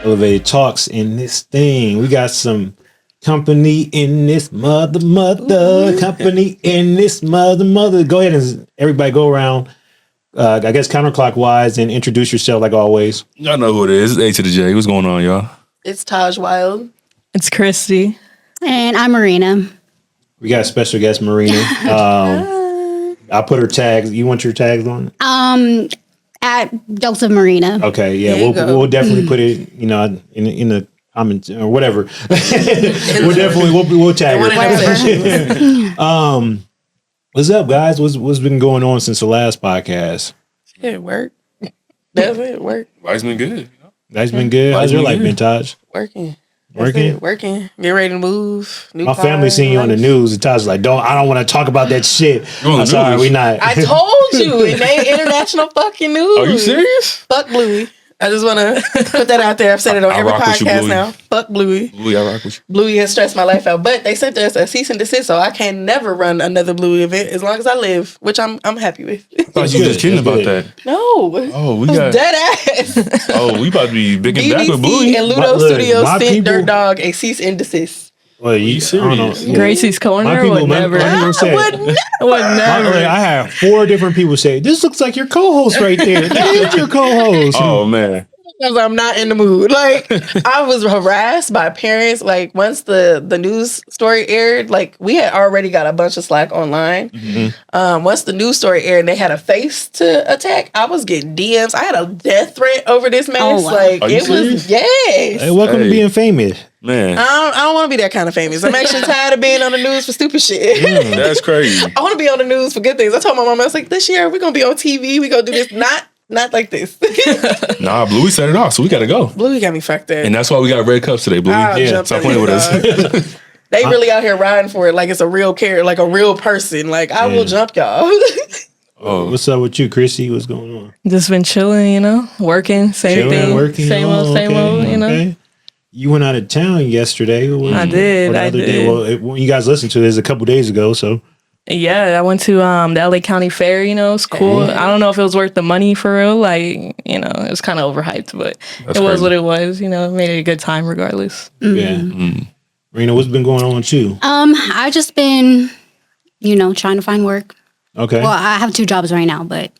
Elevated Talks in this thing. We got some company in this mother. Company in this mother. Go ahead and everybody go around. I guess counterclockwise and introduce yourself like always. Y'all know who it is. It's A to the J. What's going on, y'all? It's Taj Wild. It's Krisdi. And I'm Marina. We got a special guest, Marina. I'll put her tags. You want your tags on? At Joseph Marina. Okay, yeah, we'll definitely put it, in the comments or whatever. we'll tag her. What's up, guys? What's been going on since the last podcast? It work. That's it. Work. Life's been good. Life's been good. How's your life been, Taj? Working. Working. Get ready to move. My family seen you on the news, and Taj was like, I don't want to talk about that shit. I'm sorry, we not. I told you, it ain't international fucking news. Are you serious? Fuck Bluey. I just want to put that out there. I've said it on every podcast now. Fuck Bluey. Bluey, I rock with you. Bluey has stressed my life out, but they sent us a cease and desist, so I can never run another Bluey event as long as I live, which I'm happy with. I thought you were just kidding about that. No. Oh, we got dead ass. Oh, we about to be big and back with Bluey. And Ludo Studios sent Dirt Dog a cease and desist. Well, you serious? Gracie's Corner would never. I would never. I have 4 different people say, this looks like your co-host right there. That is your co-host. Oh, man. Because I'm not in the mood. Like, I was harassed by parents. Like, once the news story aired, like, we had already got a bunch of slack online. Mm-hmm. Once the news story aired and they had a face to attack, I was getting DMs. I had a death threat over this mess. Oh, wow. Like, Are you serious? was, yes. Hey, welcome to being famous. Man. I don't want to be that kind of famous. I'm actually tired of being on the news for stupid shit. That's crazy. I want to be on the news for good things. I told my mom, I was like, this year we're going to be on TV. We're going to do this. Not like this. Nah, Bluey set it off, so we got to go. Bluey got me fucked up. And that's why we got red cups today, Bluey. Stop playing with us. They really out here riding for it like it's a real character, like a real person. Like, I will jump y'all. Oh, what's up with you, Krisdi? What's going on? Just been chilling, working, same thing. Working. Same old, You went out of town yesterday. I did. Day? Well, when you guys listened to this a couple days ago, so. Yeah, I went to the LA County Fair, it's cool. I don't know if it was worth the money for real. Like, it was kind of overhyped, but it was what it was. Made it a good time regardless. Mm-hmm. Yeah. Mm-hmm. Marina, what's been going on with you? I've just been, trying to find work. Okay. Well, I have 2 jobs right now, but,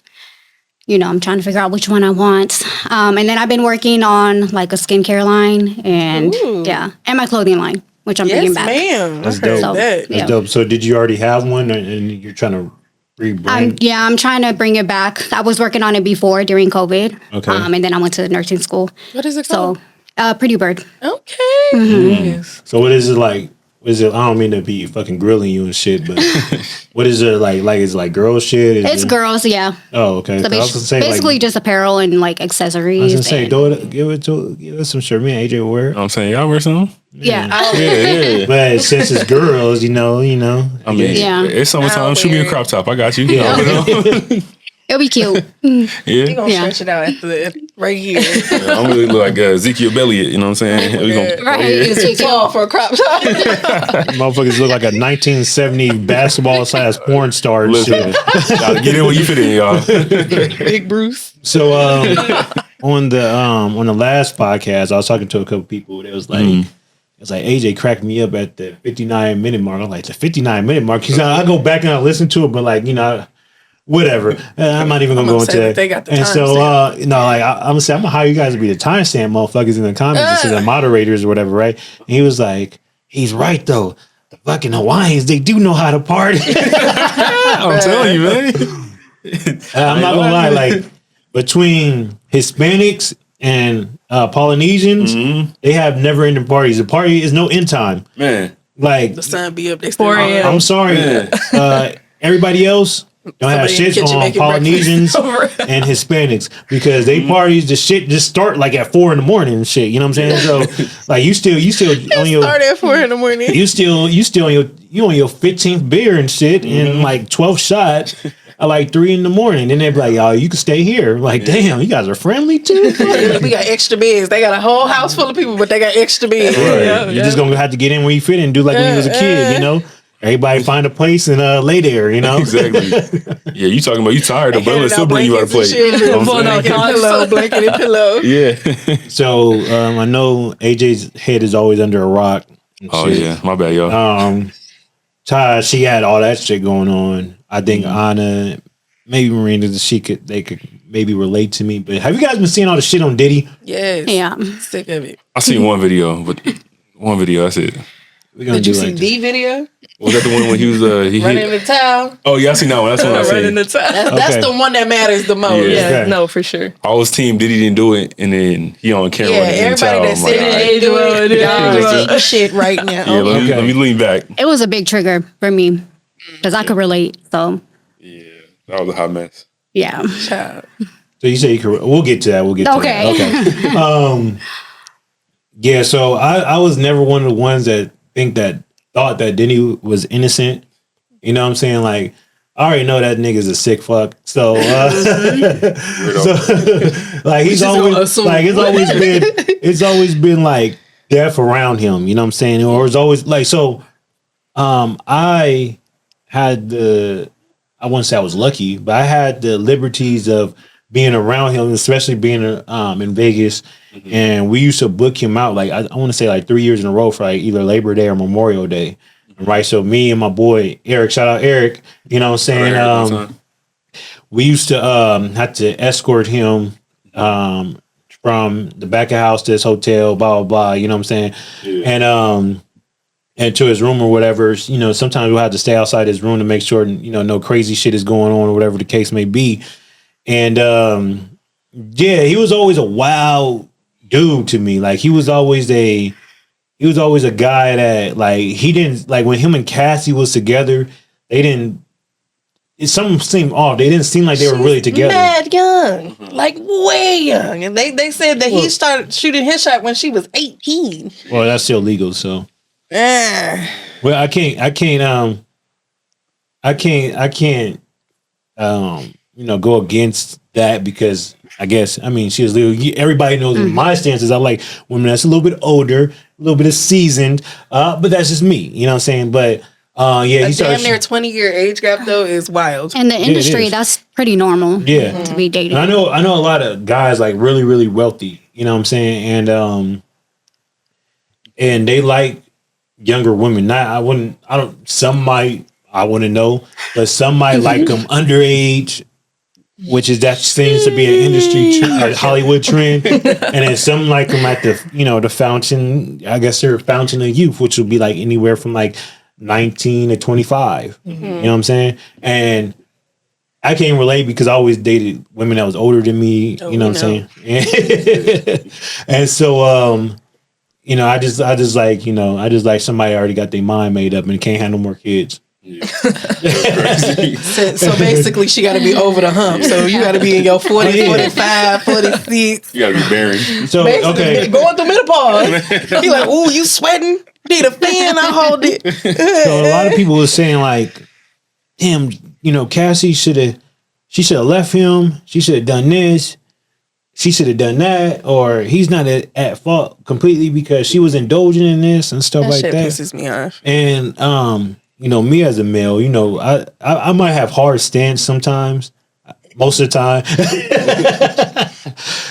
I'm trying to figure out which one I want. And then I've been working on like a skincare line and and my clothing line, which I'm bringing back. Ma'am. That's dope. So, That's dope. So did you already have one and you're trying to rebrand? I'm trying to bring it back. I was working on it before during COVID. Okay. And then I went to nursing school. What is it called? So, Pretty Bird. Okay. Yes. So what is it like? Is it? I don't mean to be fucking grilling you and shit, but what is it like? Like, is it like girl shit? It's girls, yeah. Oh, okay. So basically just apparel and like accessories. I was gonna say, give us some shirt. Me and AJ will wear it. You know what I'm saying? Y'all wear something? Yeah. Yeah. But since it's girls, I mean, it's summertime. Shoot me a crop top. I got you. Yeah. It'll be cute. Yeah. We're going to stretch it out right here. I'm really look like Ezekiel Elliott, you know what I'm saying? We gonna, Right. Tall for a crop top. Motherfuckers look like a 1970 basketball / porn star and listen, shit. gotta get in where you fit in, y'all. Big Bruce. So on the last podcast, I was talking to a couple people. It was like, it's like AJ cracked me up at the 59-minute mark. I'm like, the 59-minute mark. He's like, I go back and I listen to it, but like, whatever. I'm not even gonna go into it. They got the and so, timestamp. I'm gonna say, I'm gonna hire you guys to be the timestamp motherfuckers in the comments and the moderators or whatever, right? And he was like, he's right though. The fucking Hawaiians, they do know how to party. I'm telling you, man. I'm not gonna lie, like between Hispanics and Polynesians, they have never ending parties. The party is no end time. Man. Like The sun be up. They 4 a.m. I'm sorry. Everybody else don't have shit on Polynesians and Hispanics because they parties, the shit just start like at 4 a.m. and shit. You know what I'm saying? So like you still on your start at 4 a.m. you still on your 15th beer and shit and like 12th shot at like 3 a.m. Then they be like, y'all, you can stay here. Like, damn, you guys are friendly too. We got extra beds. They got a whole house full of people, but they got extra beds. Right. You're just gonna have to get in where you fit and do like when you was a kid, everybody find a place and lay there, you know? Exactly. Yeah, you talking about you tired, the brother still bring you out of place. Blanket and pillow. Yeah. So I know AJ's head is always under a rock. Oh yeah, my bad, y'all. Ty, she had all that shit going on. I think Anna, maybe Marina, they could maybe relate to me. But have you guys been seeing all the shit on Diddy? Yes. Yeah. Sick of it. I seen one video, but that's it. Did you see the video? Was that the one when he was he Running hit? in the towel. Oh yeah, I seen that one. That's the one I Right in seen. the top. That's the one that matters the most. Yeah. Yeah, Okay. no, for sure. I was team Diddy didn't do it, and then he on camera. Yeah, running in the everybody towel. that I'm said like, they do it, Yeah. y'all eating shit right now. yeah, let me lean back. It was a big trigger for me because I could relate. So Yeah, that was a hot mess. yeah. Child. So you say you could, we'll get to that. We'll get to Okay. that. Okay. Yeah, so I was never one of the ones that thought that Diddy was innocent. You know what I'm saying? Like, I already know that nigga's a sick fuck. So, like he's always like it's always been like death around him. You know what I'm saying? Or it's always like so. I had I wouldn't say I was lucky, but I had the liberties of being around him, especially being in Vegas. And we used to book him out like I want to say like 3 years in a row for like either Labor Day or Memorial Day. Right. So me and my boy Eric, shout out Eric, you know what I'm saying? We used to have to escort him from the back of house to his hotel, blah blah blah, you know what I'm saying? Yeah. And to his room or whatever, you know, sometimes we'll have to stay outside his room to make sure, you know, no crazy shit is going on or whatever the case may be. And yeah, he was always a wild dude to me. Like he was always a guy that like he didn't like when him and Cassie was together, something seemed off. They didn't seem like they were really together. Mad young, like way young. And they said that he started shooting his shot when she was 18. Well, that's still legal, so Ah. well I can't you know, go against that because I guess she was legal. Everybody knows my stances. I like women that's a little bit older, a little bit of seasoned, but that's just me. You know what I'm saying? But yeah, a damn near 20-year age gap though is wild. In the industry, that's pretty normal. Yeah, to be dating. And I know a lot of guys like really really wealthy. You know what I'm saying? And they like younger women. Some might, I wouldn't know, but some might like them underage, which that seems to be an industry a Hollywood trend. And then some like them at the fountain, I guess they're fountain of youth, which would be like anywhere from like 19 to 25. You know what I'm saying? And I can't relate because I always dated women that was older than me. You know what I'm saying? And so, you know, I just like somebody already got their mind made up and can't handle more kids. Yeah. So basically she got to be over the hump. So you got to be in your 40, 45, 46. You gotta be bearing. So okay, Going through menopause. He like, ooh, you sweating? Need a fan? I hold it. so a lot of people were saying like, damn, you know, Cassie should have left him. She should have done this. She should have done that, or he's not at fault completely because she was indulging in this and stuff like Shit that. pisses me off. And you know, me as a male, you know, I might have hard stance sometimes, most of the time.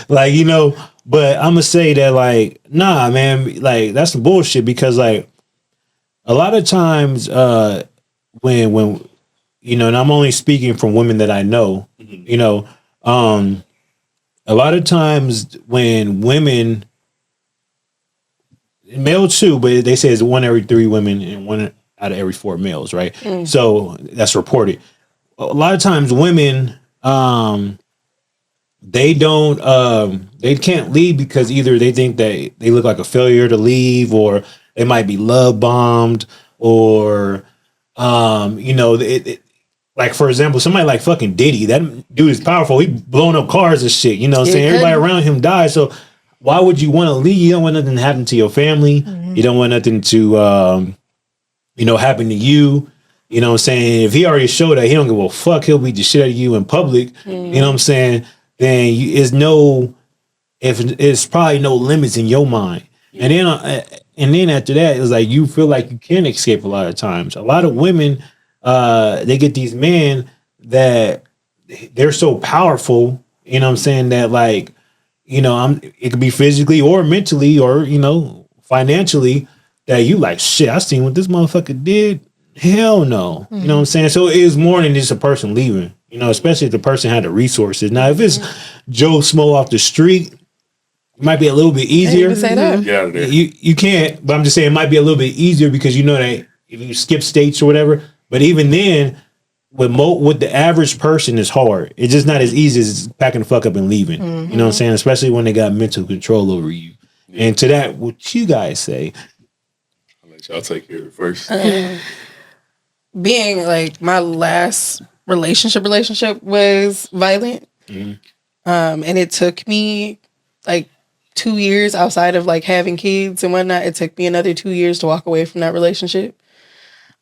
Like, you know, but I'm gonna say that like, nah, man, like that's some bullshit because like a lot of times when you know, and I'm only speaking from women that I know, you know, a lot of times when women, male too, but they say it's 1 every 3 women and 1 out of every 4 males, right? So that's reported. A lot of times women, they can't leave because either they think that they look like a failure to leave, or they might be love bombed, or you know, like for example, somebody like fucking Diddy, that dude is powerful. He blowing up cars and shit. You know what I'm saying? Everybody around him died. So why would you want to leave? You don't want nothing to happen to your family. You don't want nothing to you know, happen to you. You know what I'm saying? If he already showed that he don't give a fuck, he'll beat the shit out of you in public. You know what I'm saying? Then it's probably no limits in your mind. And then And then after that, it's like you feel like you can escape a lot of times. A lot of women, they get these men that they're so powerful, you know what I'm saying, that like, you know, it could be physically or mentally or, you know, financially, that you like, shit, I seen what this motherfucker did. Hell no. You know what I'm saying? So it is more than just a person leaving, you know, especially if the person had the resources. Now, if it's Joe Smo off the street, it might be a little bit easier. Can't even say that. Yeah, You can't, but I'm just saying it might be a little bit easier because you know that if you skip states or whatever. But even then, with the average person, it's hard. It's just not as easy as packing the fuck up and leaving. You know what I'm saying? Especially when they got mental control over you. Yeah. And to that, what you guys say? I'll let y'all take care of it first. Being like my last relationship was violent. And it took me like 2 years outside of like having kids and whatnot. It took me another 2 years to walk away from that relationship.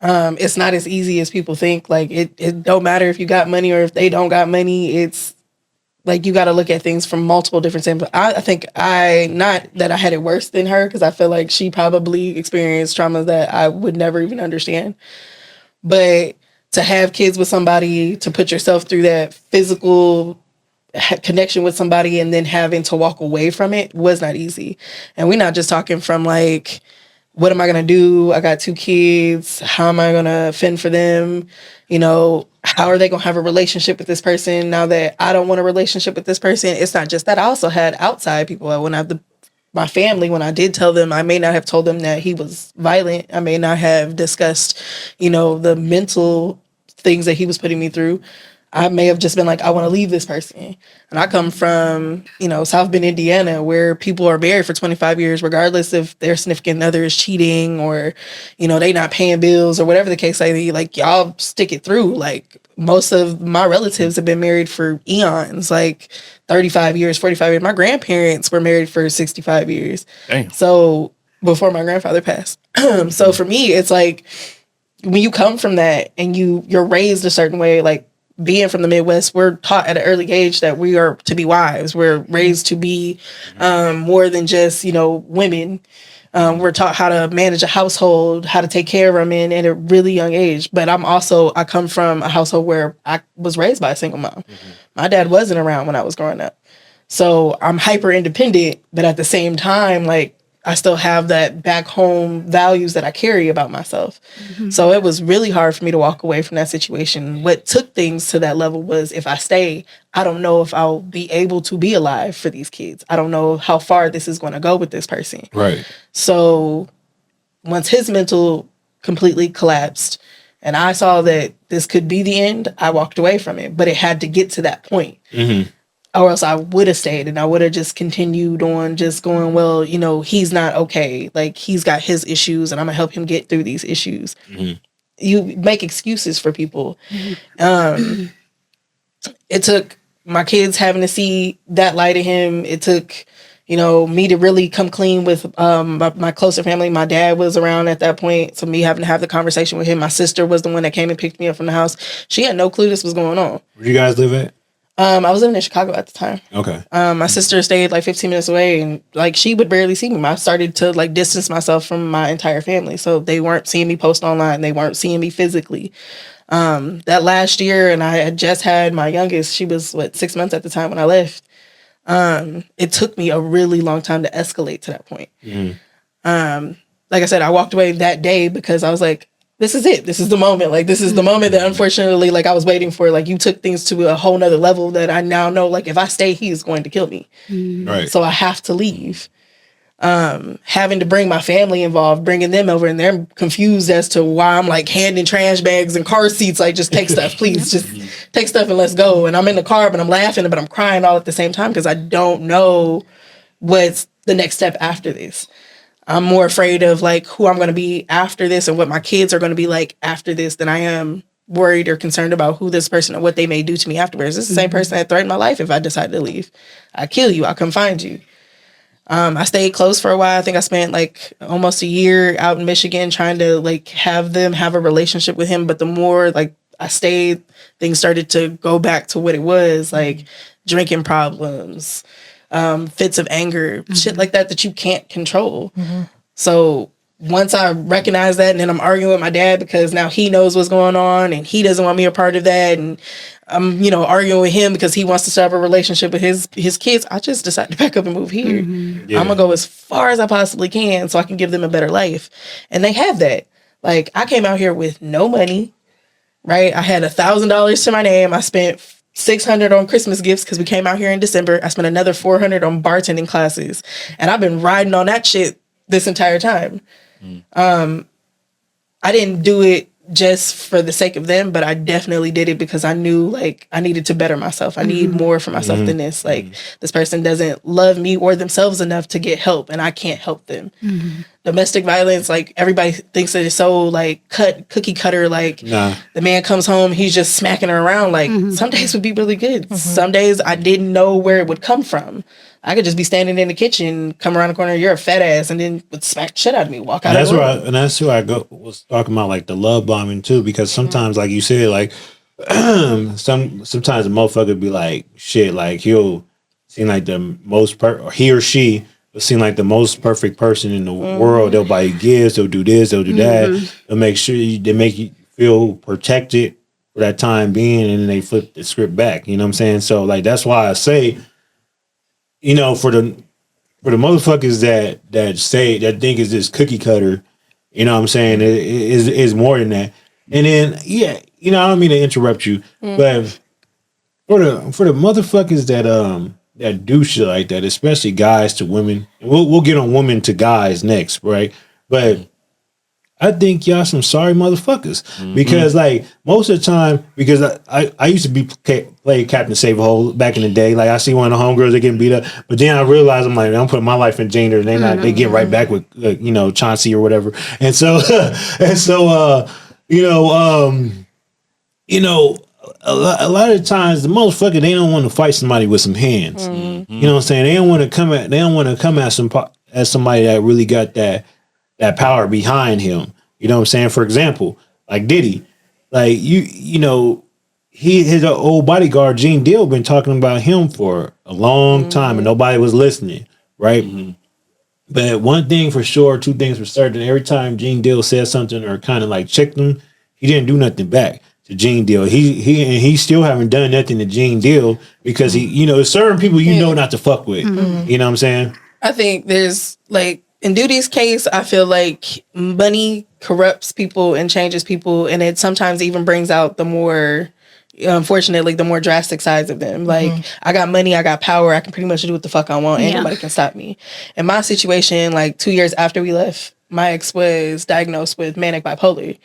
It's not as easy as people think. Like it don't matter if you got money or if they don't got money. It's like you got to look at things from multiple different standpoints. I think not that I had it worse than her, because I feel like she probably experienced trauma that I would never even understand. But to have kids with somebody, to put yourself through that physical connection with somebody and then having to walk away from it was not easy. And we're not just talking from like, what am I going to do? I got 2 kids. How am I going to fend for them? You know, how are they going to have a relationship with this person now that I don't want a relationship with this person? It's not just that. I also had outside people. My family, when I did tell them, I may not have told them that he was violent. I may not have discussed, you know, the mental things that he was putting me through. I may have just been like, I want to leave this person. And I come from, you know, South Bend, Indiana, where people are married for 25 years, regardless if their significant other is cheating or, you know, they not paying bills or whatever the case may be. Like, y'all stick it through. Like, most of my relatives have been married for eons, like 35 years, 45 years. My grandparents were married for 65 years. Damn. So before my grandfather passed. So for me, it's like, when you come from that and you're raised a certain way, like, being from the Midwest, we're taught at an early age that we are to be wives. We're raised to be more than just, you know, women. We're taught how to manage a household, how to take care of our men at a really young age. But I come from a household where I was raised by a single mom. My dad wasn't around when I was growing up. So I'm hyper independent, but at the same time, like, I still have that back home values that I carry about myself. So it was really hard for me to walk away from that situation. What took things to that level was, if I stay, I don't know if I'll be able to be alive for these kids. I don't know how far this is going to go with this person. Right. So once his mental completely collapsed and I saw that this could be the end, I walked away from it. But it had to get to that point. Or else I would have stayed and I would have just continued on just going, well, you know, he's not okay. Like, he's got his issues and I'm gonna help him get through these issues. You make excuses for people. It took my kids having to see that light in him. It took, you know, me to really come clean with my closer family. My dad was around at that point, so me having to have the conversation with him. My sister was the one that came and picked me up from the house. She had no clue this was going on. Where you guys live at? I was living in Chicago at the time. Okay. My sister stayed like 15 minutes away, and like she would barely see me. I started to like distance myself from my entire family, so they weren't seeing me post online. They weren't seeing me physically. That last year, and I had just had my youngest. She was 6 months at the time when I left. It took me a really long time to escalate to that point. Like I said, I walked away that day because I was like, this is it. This is the moment. Like, this is the moment that unfortunately, like, I was waiting for. Like, you took things to a whole nother level that I now know, like, if I stay, he is going to kill me. Right. So I have to leave. Having to bring my family involved, bringing them over, and they're confused as to why I'm like handing trash bags and car seats. Like, just take stuff, please. Just take stuff and let's go. And I'm in the car, but I'm laughing, but I'm crying all at the same time because I don't know what's the next step after this. I'm more afraid of like who I'm going to be after this and what my kids are going to be like after this than I am worried or concerned about who this person or what they may do to me afterwards. This is the same person that threatened my life. If I decide to leave, I kill you. I'll come find you. I stayed close for a while. I think I spent like almost a year out in Michigan trying to like have them have a relationship with him. But the more like I stayed, things started to go back to what it was, like drinking problems, fits of anger, shit like that you can't control. So once I recognize that, and then I'm arguing with my dad because now he knows what's going on and he doesn't want me a part of that, and I'm, arguing with him because he wants to start a relationship with his kids, I just decided to pack up and move here. Yeah. I'm gonna go as far as I possibly can so I can give them a better life. And they have that. Like, I came out here with no money, right? I had $1,000 to my name. I spent $600 on Christmas gifts because we came out here in December. I spent another $400 on bartending classes, and I've been riding on that shit this entire time. I didn't do it just for the sake of them, but I definitely did it because I knew, like, I needed to better myself. I need more for myself than this. Like, this person doesn't love me or themselves enough to get help, and I can't help them. Domestic violence, like, everybody thinks that it's so, like, cookie cutter. Like, the man comes home, he's just smacking her around. Like, some days would be really good. Some days I didn't know where it would come from. I could just be standing in the kitchen, come around the corner, you're a fat ass, and then would smack the shit out of me, walk out of the room. And that's who I was talking about, like the love bombing too, because sometimes, like you said, like sometimes a motherfucker be like, shit, like he'll seem like the most or he or she will seem like the most perfect person in the world. They'll buy you gifts, they'll do this, they'll do that. They'll make sure they make you feel protected for that time being, and then they flip the script back. You know what I'm saying? So like that's why I say, for the motherfuckers that say that think is this cookie cutter, you know what I'm saying, it is more than that. And then I don't mean to interrupt you, but for the motherfuckers that do shit like that, especially guys to women, and we'll get on women to guys next, right? But I think y'all some sorry motherfuckers because like most of the time, because I used to play Captain Save-A-Hole back in the day. Like I see one of the homegirls that getting beat up, but then I realized I'm like, I'm putting my life in danger, and they get right back with Chauncey or whatever. And so a lot of times the motherfucker, they don't want to fight somebody with some hands. You know what I'm saying? They don't want to come at somebody that really got that power behind him. You know what I'm saying? For example, like Diddy, like his old bodyguard Gene Deal been talking about him for a long time, and nobody was listening, right? But one thing for sure, two things for certain: every time Gene Deal said something or kind of like checked him, he didn't do nothing back to Gene Deal. He still haven't done nothing to Gene Deal because he certain people not to fuck with. You know what I'm saying? I think there's like, in Diddy's case, I feel like money corrupts people and changes people, and it sometimes even brings out the more, unfortunately, the more drastic sides of them. Like, I got money, I got power, I can pretty much do what the fuck I want, and nobody can stop me. In my situation, like 2 years after we left, my ex was diagnosed with manic bipolar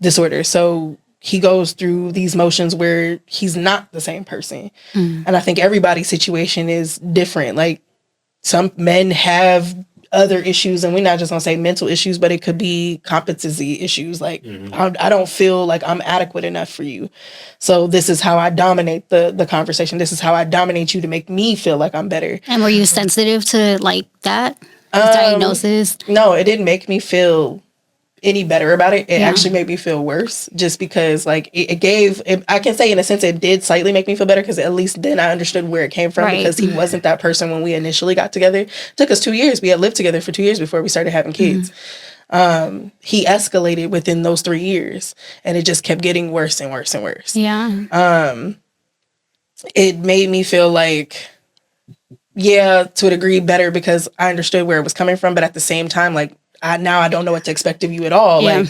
disorder. So he goes through these motions where he's not the same person. And I think everybody's situation is different. Like, some men have other issues, and we're not just gonna say mental issues, but it could be competency issues. Like, I don't feel like I'm adequate enough for you, so this is how I dominate the conversation. This is how I dominate you to make me feel like I'm better. And were you sensitive to like that diagnosis? No, it didn't make me feel any better about it. It actually made me feel worse, just because like I can say in a sense it did slightly make me feel better, because at least then I understood where it came from, because he wasn't that person when we initially got together. It took us 2 years. We had lived together for 2 years before we started having kids. He escalated within those 3 years, and it just kept getting worse and worse and worse. It made me feel like, to a degree better, because I understood where it was coming from, but at the same time, like, now I don't know what to expect of you at all. Like,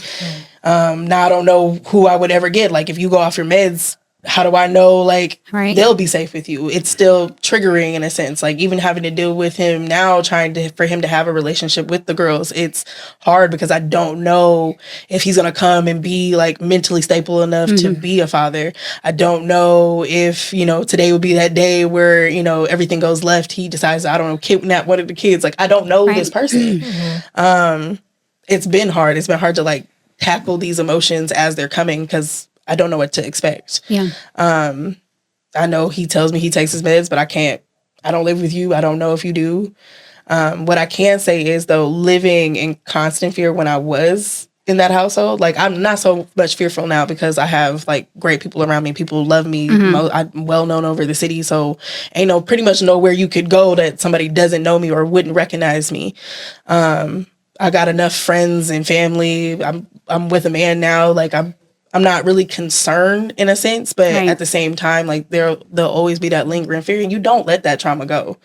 now I don't know who I would ever get. Like, if you go off your meds, how do I know, like, they'll be safe with you? It's still triggering in a sense. Like, even having to deal with him now, for him to have a relationship with the girls, it's hard because I don't know if he's going to come and be, like, mentally stable enough to be a father. I don't know if, today would be that day where, everything goes left. He decides, I don't know, kidnap one of the kids. Like, I don't know this person. It's been hard. It's been hard to, like, tackle these emotions as they're coming, because I don't know what to expect. I know he tells me he takes his meds, but I don't live with you. I don't know if you do. What I can say is, though, living in constant fear when I was in that household, like, I'm not so much fearful now because I have, like, great people around me. People love me. I'm well known over the city. So pretty much nowhere you could go that somebody doesn't know me or wouldn't recognize me. I got enough friends and family. I'm with a man now. Like I'm not really concerned in a sense, but at the same time, like there'll always be that lingering fear, and you don't let that trauma go.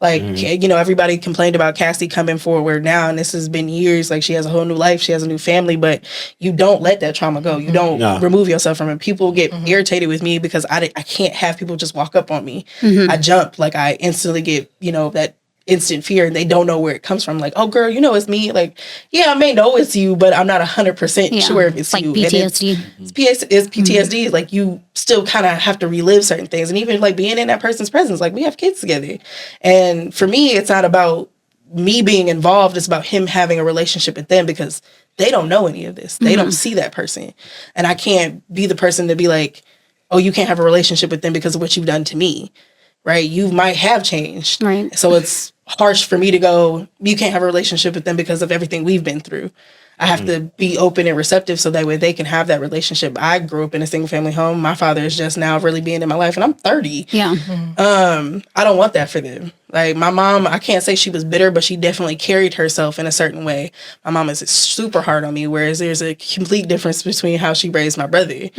Like, you know, everybody complained about Cassie coming forward now, and this has been years. Like, she has a whole new life. She has a new family, but you don't let that trauma go. You don't remove yourself from it. People get irritated with me because I can't have people just walk up on me. I jump. Like, I instantly get, you know, that instant fear, and they don't know where it comes from. Like, oh, girl, you know it's me. Like, yeah, I may know it's you, but I'm not 100% sure if it's you. PTSD. It's PTSD. Like, you still kind of have to relive certain things. And even, like, being in that person's presence, like, we have kids together. And for me, it's not about me being involved. It's about him having a relationship with them, because they don't know any of this. They don't see that person. And I can't be the person to be like, oh, you can't have a relationship with them because of what you've done to me. Right? You might have changed. Right. So it's harsh for me to go, you can't have a relationship with them because of everything we've been through. I have to be open and receptive so that way they can have that relationship. I grew up in a single family home. My father is just now really being in my life, and I'm 30. Yeah. I don't want that for them. Like, my mom, I can't say she was bitter, but she definitely carried herself in a certain way. My mom is super hard on me, whereas there's a complete difference between how she raised my brother.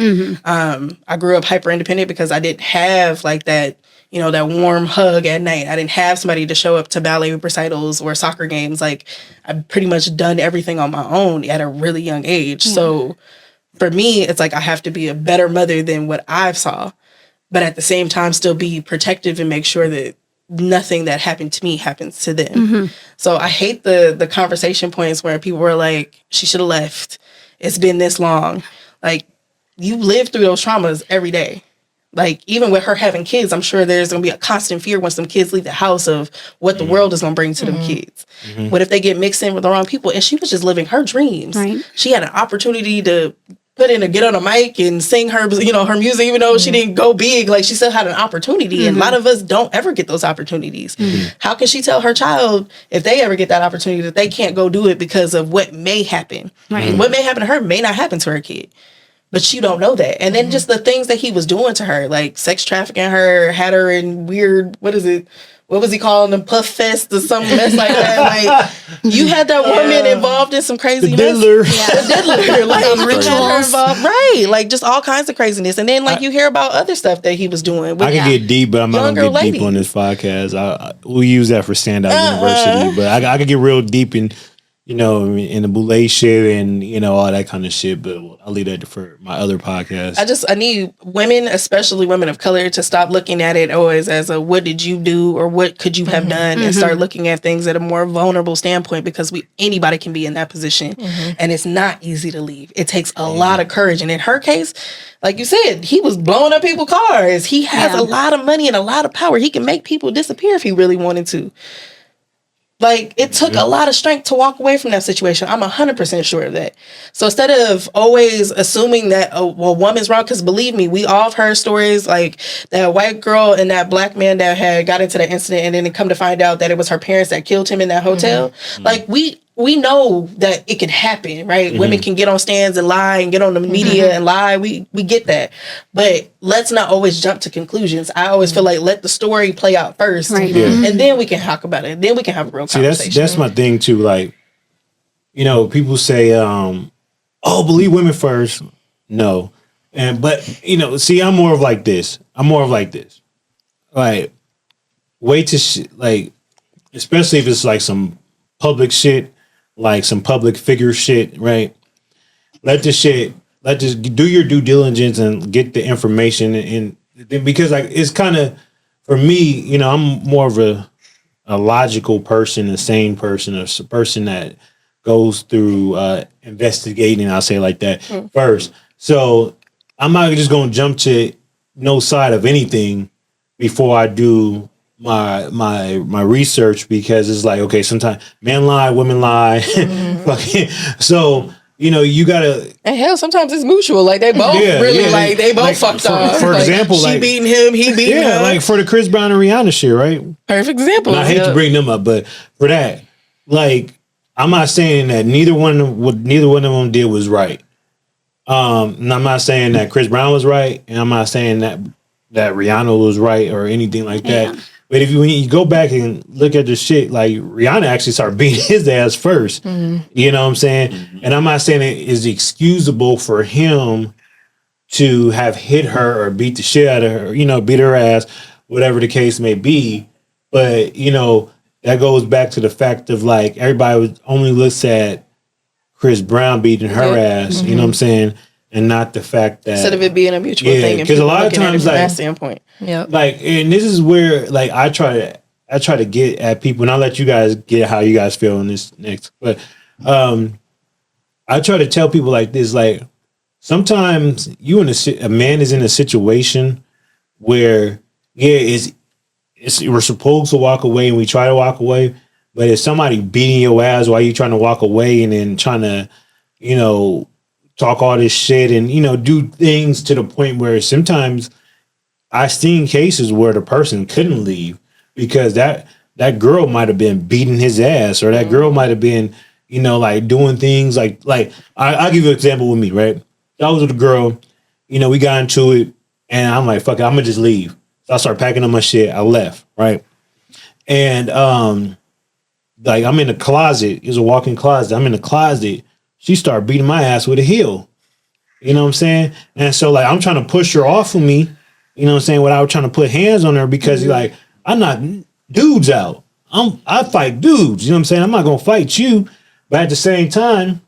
I grew up hyper independent because I didn't have like that, you know, that warm hug at night. I didn't have somebody to show up to ballet recitals or soccer games. Like, I've pretty much done everything on my own at a really young age. So for me, it's like I have to be a better mother than what I've saw, but at the same time still be protective and make sure that nothing that happened to me happens to them. So I hate the conversation points where people were like, she should have left. It's been this long. Like, you live through those traumas every day. Like, even with her having kids, I'm sure there's going to be a constant fear when some kids leave the house of what the world is going to bring to them kids. What if they get mixed in with the wrong people? And she was just living her dreams. Right. She had an opportunity to get on a mic and sing her, you know, her music, even though she didn't go big. Like, she still had an opportunity. And a lot of us don't ever get those opportunities. How can she tell her child, if they ever get that opportunity, that they can't go do it because of what may happen? Right. What may happen to her may not happen to her kid. But you don't know that. And then just the things that he was doing to her, like sex trafficking her, had her in weird, what was he calling them, puff fest or some mess like that? Like, you had that woman involved in some crazy the diddler. The diddler. Like, you had her involved. Right. Like, just all kinds of craziness. And then, like, you hear about other stuff that he was doing. With I could get deep, but I'm not going to get deep on this podcast. We'll use that for Standout University. But I could get real deep in, you know, in the boule shit and, you know, all that kind of shit. But I'll leave that for my other podcast. I need women, especially women of color, to stop looking at it always as a what did you do or what could you have done, and start looking at things at a more vulnerable standpoint, because anybody can be in that position, and it's not easy to leave. It takes a lot of courage. And in her case, like you said, he was blowing up people's cars. He has a lot of money and a lot of power. He can make people disappear if he really wanted to. Like, it took a lot of strength to walk away from that situation. I'm 100% sure of that. So instead of always assuming that a woman's wrong, because believe me, we all have heard stories like that white girl and that black man that had got into that incident, and then come to find out that it was her parents that killed him in that hotel. Like, we know that it can happen, right? Women can get on stands and lie and get on the media and lie. We get that. But let's not always jump to conclusions. I always feel like let the story play out first. Right. And then we can talk about it. Then we can have a real conversation. That's my thing too. Like, you know, people say, oh, believe women first. No. But, you know, see, I'm more of like this. Like, wait to, like, especially if it's like some public shit, like some public figure shit, right? Let this do your due diligence and get the information, and because like it's kind of, for me, you know, I'm more of a logical person, a sane person, a person that goes through investigating, I'll say it like that first. So I'm not just gonna jump to no side of anything before I do my research, because it's like, okay, sometimes men lie, women lie. So, you know, you gotta, and hell, sometimes it's mutual. Like, they both like they both like, fucked up. For example, she like, beating him, he beating her. Like for the Chris Brown and Rihanna shit, right? Perfect example. And I hate to bring them up, but for that, like, I'm not saying that neither one of them did was right. And I'm not saying that Chris Brown was right, and I'm not saying that Rihanna was right or anything like that. But when you go back and look at the shit, like Rihanna actually started beating his ass first. You know what I'm saying? And I'm not saying it is excusable for him to have hit her or beat the shit out of her, beat her ass, whatever the case may be. But, that goes back to the fact of like everybody only looks at Chris Brown beating her ass, you know what I'm saying? And not the fact that instead of it being a mutual thing, because a lot of times, from that standpoint, like, and this is where like I try to get at people, and I'll let you guys get how you guys feel on this next. But I try to tell people like this, like sometimes a man is in a situation where we're supposed to walk away, and we try to walk away, but if somebody beating your ass while you trying to walk away, and then trying to, talk all this shit and, do things to the point where sometimes I've seen cases where the person couldn't leave because that girl might have been beating his ass, or that girl might have been, like doing things like I'll give you an example with me, right? I was with a girl, we got into it, and I'm like, fuck it, I'm gonna just leave. So I started packing up my shit. I left, right? And like I'm in the closet. It was a walk-in closet. I'm in the closet. She started beating my ass with a heel. You know what I'm saying? And so like I'm trying to push her off of me, without trying to put hands on her because like I'm not dudes out. I fight dudes, you know what I'm saying? I'm not gonna fight you. But at the same time,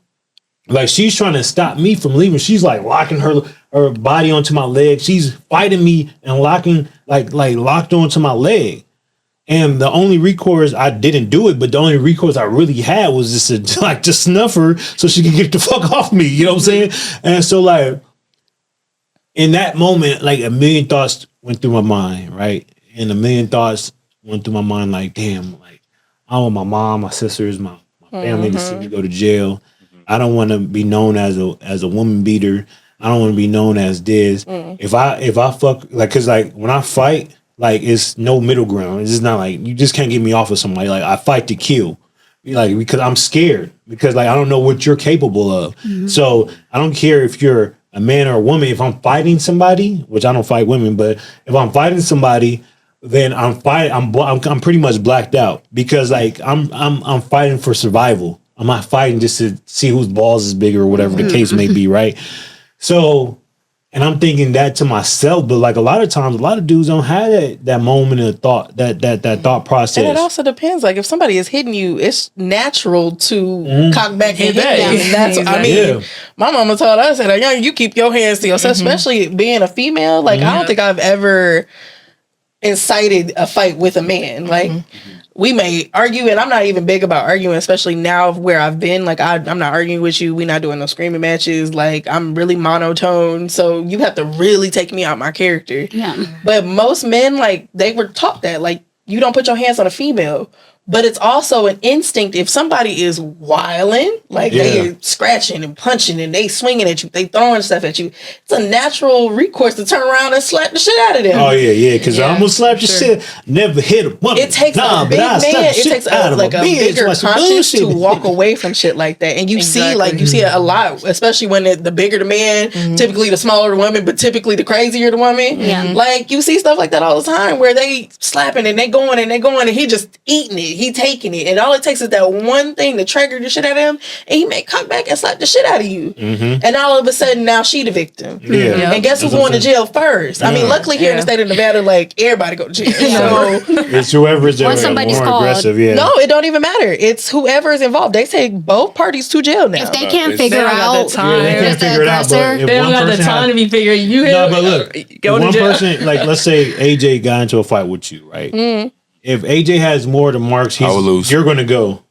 like she's trying to stop me from leaving. She's like locking her body onto my leg. She's fighting me and locking like locked onto my leg. And the only recourse, I didn't do it, but the only recourse I really had was just to snuff her so she could get the fuck off me. You know what I'm saying? And so like in that moment, like a million thoughts went through my mind, right? And a million thoughts went through my mind like, damn, like I want my mom, my sisters, my family to see me go to jail. I don't want to be known as a woman beater. I don't want to be known as this. If I fuck, like, cause like when I fight, like it's no middle ground. It's just not like you just can't get me off of somebody. Like I fight to kill, like because I'm scared because like I don't know what you're capable of. So I don't care if you're a man or a woman. If I'm fighting somebody, which I don't fight women, but if I'm fighting somebody, then I'm pretty much blacked out because like I'm fighting for survival. I'm not fighting just to see whose balls is bigger or whatever the case may be, right? So. And I'm thinking that to myself, but like a lot of times, a lot of dudes don't have that moment of thought, that thought process. And it also depends. Like if somebody is hitting you, it's natural to cock back and hit them. And that's I mean, my mama told us at a young, you keep your hands to yourself, especially being a female. Like I don't think I've ever incited a fight with a man. Like we may argue, and I'm not even big about arguing, especially now where I've been. Like I'm not arguing with you. We're not doing no screaming matches. Like I'm really monotone, so you have to really take me out my character. Yeah. But most men, like they were taught that, like you don't put your hands on a female. But it's also an instinct. If somebody is wilding, like they scratching and punching and they swinging at you, they throwing stuff at you, it's a natural recourse to turn around and slap the shit out of them. Oh yeah, because I almost slapped the shit. Never hit a woman. It takes a big man. It takes a bigger conscience to walk away from shit like that. And you see it a lot, especially when the bigger the man, typically the smaller the woman, but typically the crazier the woman. Yeah. Like you see stuff like that all the time where they slapping and they going and he just eating it. He taking it, and all it takes is that one thing to trigger the shit out of him, and he may come back and slap the shit out of you. And all of a sudden, now she the victim. And guess who's going to jail first? I mean, luckily here in the state of Nevada, like everybody go to jail. So it's whoever's more aggressive. Yeah. No, it don't even matter. It's whoever is involved. They take both parties to jail now. If they can't figure out, they don't got the time to be figuring you. No, but look, one person, like let's say AJ got into a fight with you, right? If AJ has more to marks, you're going to go.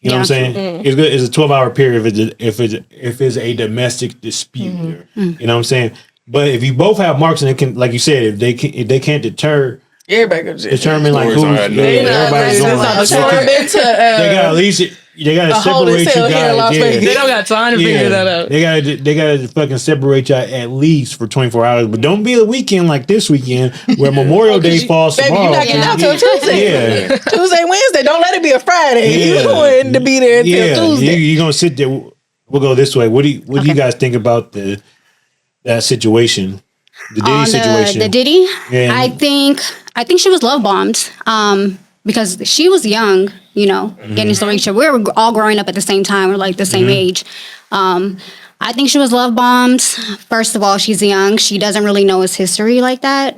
You know what I'm saying? It's a 12-hour period if it's a domestic dispute. You know what I'm saying? But if you both have marks and it can, like you said, if they can't everybody go to jail. Determine like who's everybody's going. They got at least. They gotta separate you guys. They don't got time to figure that out. They gotta fucking separate you at least for 24 hours. But don't be a weekend like this weekend where Memorial Day falls tomorrow. You're not getting out till Tuesday. Tuesday, Wednesday. Don't let it be a Friday. You're going to be there until Tuesday. You're gonna sit there. We'll go this way. What do you guys think about that situation? The Diddy situation. The Diddy? Yeah. I I think she was love bombed because she was young, you know, getting into a relationship. We were all growing up at the same time. We're like the same age. I think she was love bombed. First of all, she's young. She doesn't really know his history like that.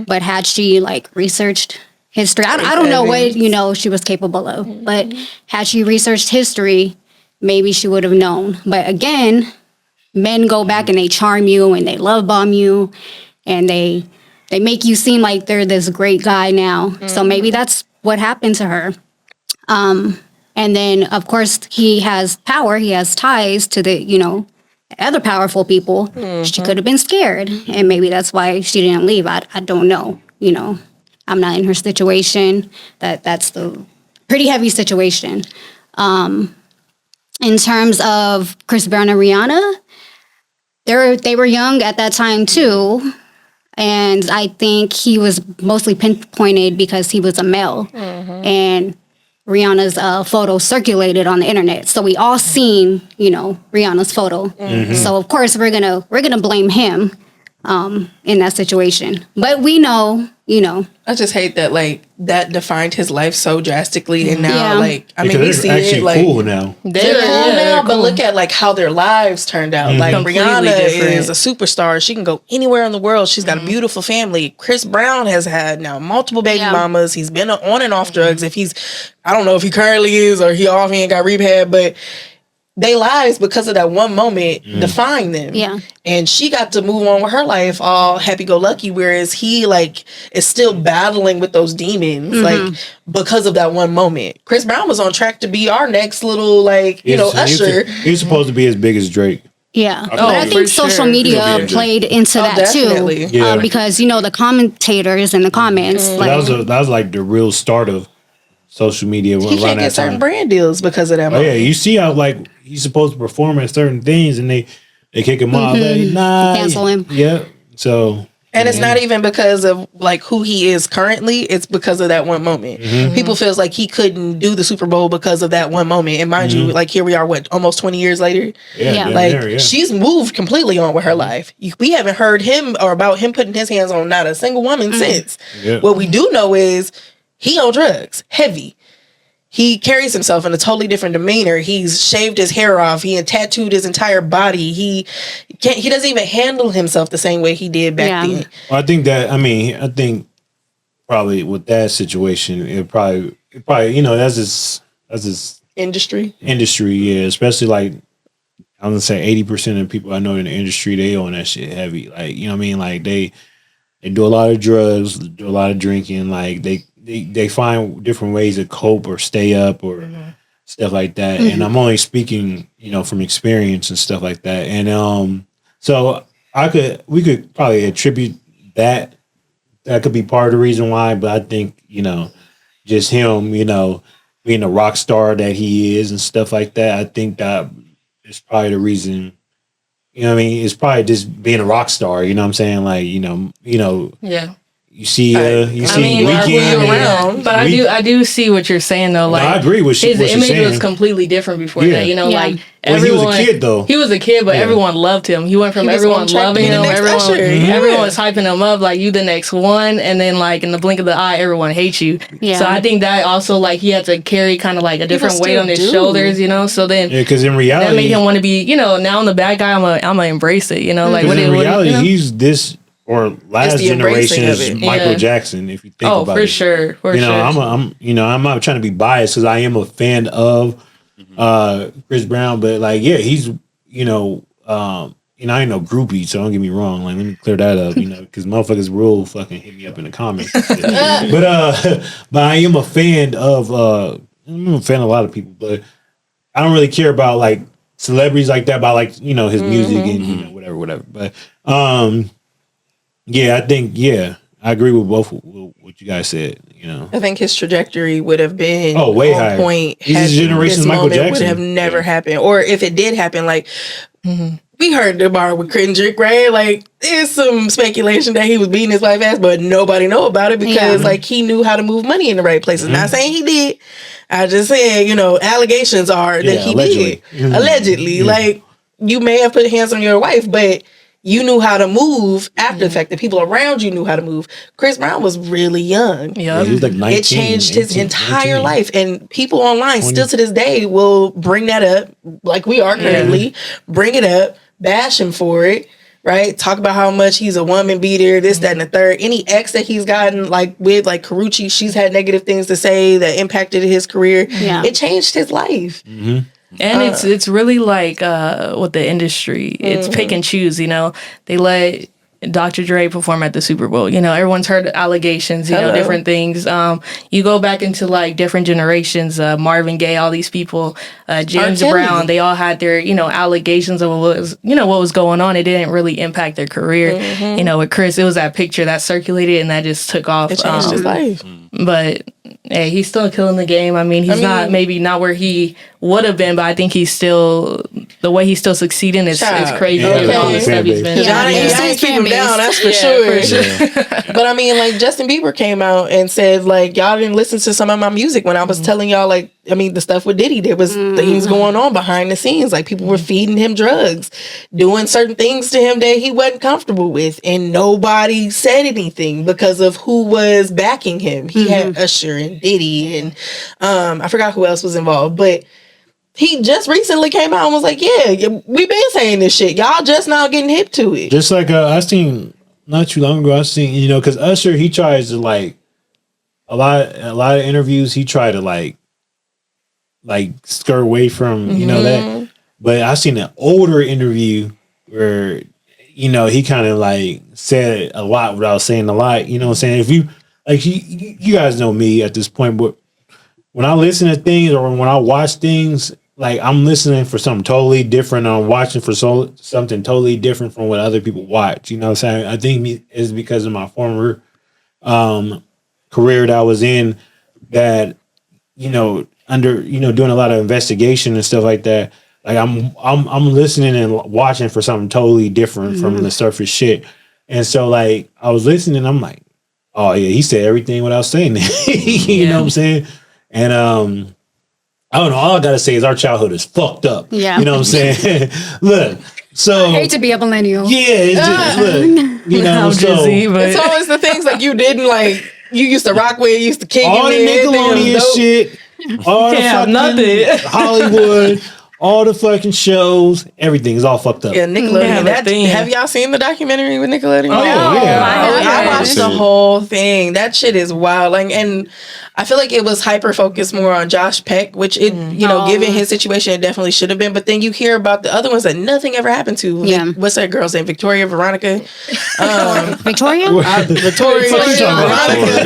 But had she like researched history, I don't know what, you know, she was capable of. But had she researched history, maybe she would have known. But again, men go back and they charm you and they love bomb you and they make you seem like they're this great guy now. So maybe that's what happened to her. And then, of course, he has power. He has ties to the, you know, other powerful people. She could have been scared. And maybe that's why she didn't leave. I don't know. You know, I'm not in her situation. That's the pretty heavy situation. In terms of Chris Brown and Rihanna, they were young at that time, too. And I think he was mostly pinpointed because he was a male. And Rihanna's photo circulated on the internet, so we all seen, you know, Rihanna's photo. So of course we're gonna blame him in that situation. But we know, you know. I just hate that like that defined his life so drastically, and now like I mean because we see actually it like cool now. they're cool now, but look at like how their lives turned out. Like Completely Rihanna different. is a superstar; she can go anywhere in the world. She's got a beautiful family. Chris Brown has had now multiple baby mamas. He's been on and off drugs. If he's, I don't know if he currently is or he ain't got rehab, but they lives because of that one moment define them. Yeah. And she got to move on with her life all happy-go-lucky, whereas he like is still battling with those demons like because of that one moment. Chris Brown was on track to be our next little like, you know, Usher. He's supposed to be as big as Drake. Yeah, but I for think social sure. media played into that definitely. too, Yeah. because you know the commentators in the comments, like That was like the real start of social media He around can't that get certain time. brand deals because of that Oh moment. yeah, you see how like he's supposed to perform at certain things and they kick him off. Like, nah, Cancel him. Yeah, so And it's not even because of like who he is currently. It's because of that one moment. People feels like he couldn't do the Super Bowl because of that one moment. And mind you, like here we are, almost 20 years later. Yeah. Like she's moved completely on with her life. We haven't heard him or about him putting his hands on not a single woman since. Yeah. What we do know is he on drugs, heavy. He carries himself in a totally different demeanor. He's shaved his hair off. He had tattooed his entire body. He doesn't even handle himself the same way he did back then. Well, I think probably with that situation, it probably you know that's his Industry. yeah. Especially like I'm gonna say 80% of people I know in the industry they own that shit heavy. Like you know what I mean? Like they do a lot of drugs, do a lot of drinking. Like they find different ways to cope or stay up or stuff like that. And I'm only speaking, you know, from experience and stuff like that. And so we could probably attribute that could be part of the reason why. But I think, you know, just him, you know, being a rock star that he is and stuff like that. I think that is probably the reason. You know what I mean? It's probably just being a rock star. You know what I'm saying? Like, you know. Yeah. You see, Weekend around. But I do see what you're saying though. Like I agree with his what you're image saying. was completely different before Yeah. that. You know, Yeah. like Well, everyone. he was a kid though. He was a kid, but Yeah. everyone loved him. He went from He was everyone on track to loving be the him, next everyone, Usher. Yeah. everyone was hyping him up like you the next one, and then like in the blink of the eye, everyone hates you. Yeah. So I think that also like he had to carry kind of like a different weight still on his do. shoulders, you know. So then Yeah, because in reality, that made him want to be, you know, now I'm the bad guy. I'm gonna embrace it, you know. Like in reality, you know? he's this or last the embracing generation's of it. Michael Yeah. Jackson. If you think Oh, about for it, sure, for you know, sure. I'm not trying to be biased because I am a fan of Chris Brown, but like, yeah, he's you know, I ain't no groupie, so don't get me wrong. Like, let me clear that up, you know, because motherfuckers will fucking hit me up in the comments. And shit. But I am a fan of I'm a fan of a lot of people, but I don't really care about like celebrities like that, by like, you know, his music and you know, whatever. But yeah, I think I agree with both with what you guys said. You know, I think his trajectory would have been way on higher. point. He's had his generation's this Michael moment Jackson. would have never Yeah. happened, or if it did happen, like we heard the bar with Kendrick, right? Like there's some speculation that he was beating his wife ass, but nobody know about it because like he knew how to move money in the right places. Not saying he did. I just saying, you know, allegations are that he allegedly. did allegedly. Like you may have put hands on your wife, but you knew how to move after the fact. The people around you knew how to move. Chris Brown was really young. Yeah. He was like 19, It changed his 18, entire 19. life. And people online still to this day will bring that up, like we are currently, bring it up, bash him for it, right? Talk about how much he's a woman beater, this, that, and the third. Any ex that he's gotten, like with like Karrueche, she's had negative things to say that impacted his career. Yeah. It changed his life. Mm-hmm. And it's really like with the industry, it's pick and choose. You know, they let Dr. Dre perform at the Super Bowl. You know, everyone's heard allegations. You know, different things. You go back into like different generations. Marvin Gaye, all these people, James Brown. They all had their allegations of what was going on. It didn't really impact their career. You know, with Chris, it was that picture that circulated and that just took off. It changed his life. But hey, he's still killing the game. I mean, he's not where he would have been, but I think he's still the way he's still succeeding is crazy. Yeah, All the stuff he's been. Y'all ain't keep him down, that's for sure. But I mean, like Justin Bieber came out and said, like, y'all didn't listen to some of my music when I was telling y'all, like, I mean, the stuff with Diddy, there was things going on behind the scenes. Like people were feeding him drugs, doing certain things to him that he wasn't comfortable with. And nobody said anything because of who was backing him. He had Usher and Diddy and I forgot who else was involved. But he just recently came out and was like, yeah, we've been saying this shit. Y'all just now getting hip to it. Just like I seen not too long ago, I seen, because Usher, he tries to like a lot of interviews, he tried to like skirt away from that, but I seen an older interview where he kind of like said a lot without saying a lot. You know what I'm saying? If you like, you guys know me at this point, but when I listen to things or when I watch things, like I'm listening for something totally different. I'm watching for something totally different from what other people watch. You know what I'm saying? I think it's because of my former career that I was in, that under doing a lot of investigation and stuff like that. Like I'm listening and watching for something totally different from the surface shit. And so like I was listening, I'm like, oh yeah, he said everything without saying it. You know what I'm saying? And I don't know, all I gotta say is our childhood is fucked up. Yeah. You know what I'm saying? Look, so I hate to be a millennial. yeah, it's just, look, I'm so dizzy, but It's always the things like you didn't like. You used to rock with, you used to kick all the it. Nickelodeon shit, all the fucking nothing. Hollywood, all the fucking shows, everything is all fucked up. Yeah, Nickelodeon. Yeah, Have y'all seen the documentary with Nickelodeon? Oh, yeah. I watched the whole thing. That shit is wild. Like, and I feel like it was hyper focused more on Josh Peck, which given his situation, it definitely should have been. But then you hear about the other ones that nothing ever happened to. Yeah. Like, what's that girl's name? Victoria, Veronica. Victoria? Victoria, Veronica.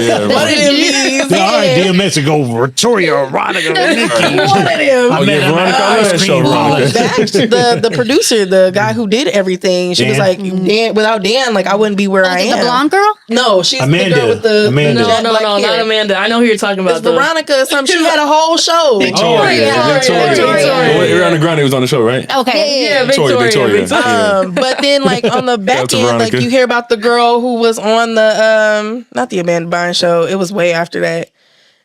Yeah, One of them means. All right, DMX to go Victoria, Veronica, Nikki. One of them. Oh, yeah, Veronica, I love that show, Veronica. The producer, the guy who did everything, she was like, Dan, without Dan, like I wouldn't be where I am. The blonde girl? No, she's Amanda. the girl with the Amanda. no, jet black not hair. Amanda. I know who you're talking about. It's Veronica or something. She had a whole show. Victoria. Ariana Grande was on the show, right? Okay. Yeah, Victoria. But then, like on the back to end, like Veronica. you hear about the girl who was on the not the Amanda Bynes show. It was way after that.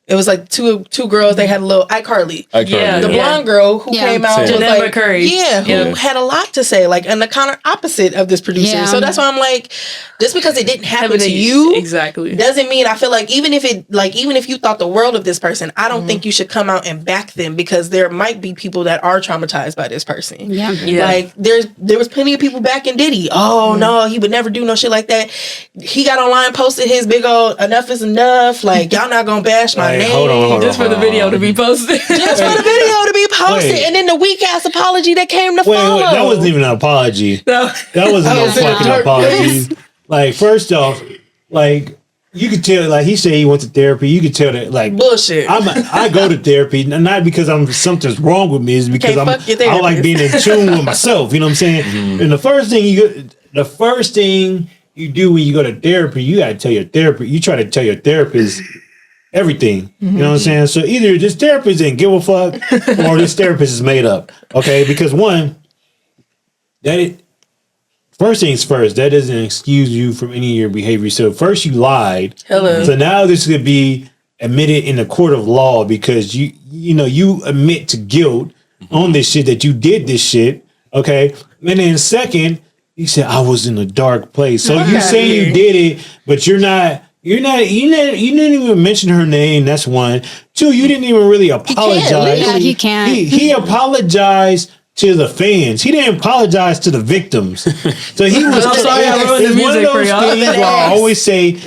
It was like two girls. They had a little iCarly. Yeah, The blonde girl who came out was Janelle like, McCurry. who had a lot to say, like, and the kind of opposite of this producer. Yeah. So that's why I'm like, just because it didn't happen to you, exactly, doesn't mean I feel like even if you thought the world of this person, I don't think you should come out and back them, because there might be people that are traumatized by this person. Yeah. Like there was plenty of people backing Diddy. Oh no, he would never do no shit like that. He got online, posted his big old "enough is enough." Like, y'all not gonna bash my name. Hold on. just for the video to be posted. Just for the video to be posted, Wait. and then the weak ass apology that came to follow. That wasn't even an apology. No. That wasn't no Oh, fucking yeah. apology. Like, first off, like, you could tell, like, he said he went to therapy. You could tell that, like, Bullshit. I go to therapy, not because something's wrong with me, it's because Can't fuck your I like therapist. being in tune with myself. You know what I'm saying? And the first thing you do when you go to therapy, you gotta tell your therapist. You try to tell your therapist everything. You know what I'm saying? So either this therapist didn't give a fuck, or this therapist is made up. Okay, because first things first, that doesn't excuse you from any of your behavior. So first you lied. Hello. So now this could be admitted in the court of law, because you admit to guilt on this shit, that you did this shit. Okay. And then second, He said, I was in a dark place. So you say you did it, but you didn't even mention her name. That's one. Two, you didn't even really apologize. He can't. He apologized to the fans. He didn't apologize to the victims. So he was. I'm sorry I ruined the it's one of music for those y'all. things where I always say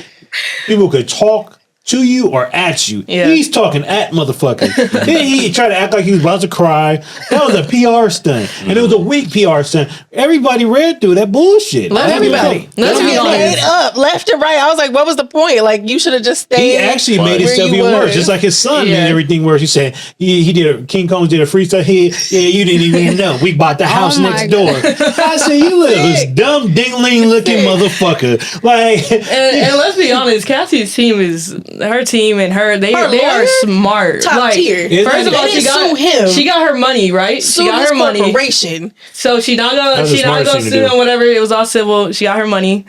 people could talk to you or at you. Yeah. He's talking at motherfuckers. Then he tried to act like he was about to cry. That was a PR stunt. And it was a weak PR stunt. Everybody read through that bullshit. Everybody. Let's be honest. Made up left and right. I was like, what was the point? Like, you should have just stayed. He actually made where himself you even was. worse. Just like his son Yeah. made everything worse. He said he did King Combs did a freestyle. You didn't even know. We bought the house my next door. I said, you little dumb dingling looking motherfucker. Like And let's be honest, Cassie's team and her they are lawyer? smart. Top tier. First of all, They didn't sue him. she got her money, right? Sue she got this her money. corporation. So she not gonna That's the smartest thing to sue do. him, whatever. It was all civil. She got her money.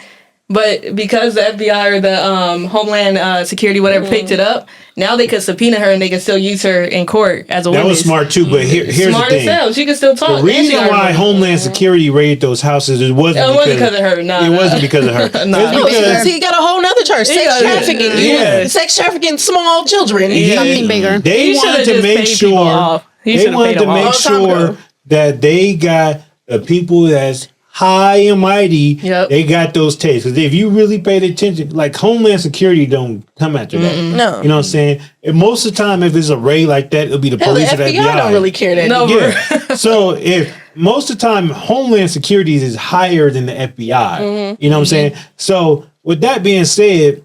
But because the FBI or the Homeland Security, whatever, picked it up, now they could subpoena her and they can still use her in court as a that witness. was smart too, but here's Smart the as thing. hell. She can still talk. The and she reason got her why money. Homeland Security raided those houses it wasn't because of her. Nah, it wasn't because of her. Nah. It No, was because because he got a whole nother charge. Sex got- trafficking. Yeah. Sex trafficking small children. Something bigger. they He wanted should've to just make paid people sure off. He they should've wanted paid to them make off. sure that they got the people that's high and mighty. Yep. They got those tapes because if you really paid attention, like Homeland Security don't come after that. No. You know what I'm saying? And most of the time, if it's a raid like that, it'll be the Hell, the police or the FBI FBI. don't really care that. No, deep. Yeah. So if most of the time Homeland Security is higher than the FBI, you know what I'm saying? So with that being said,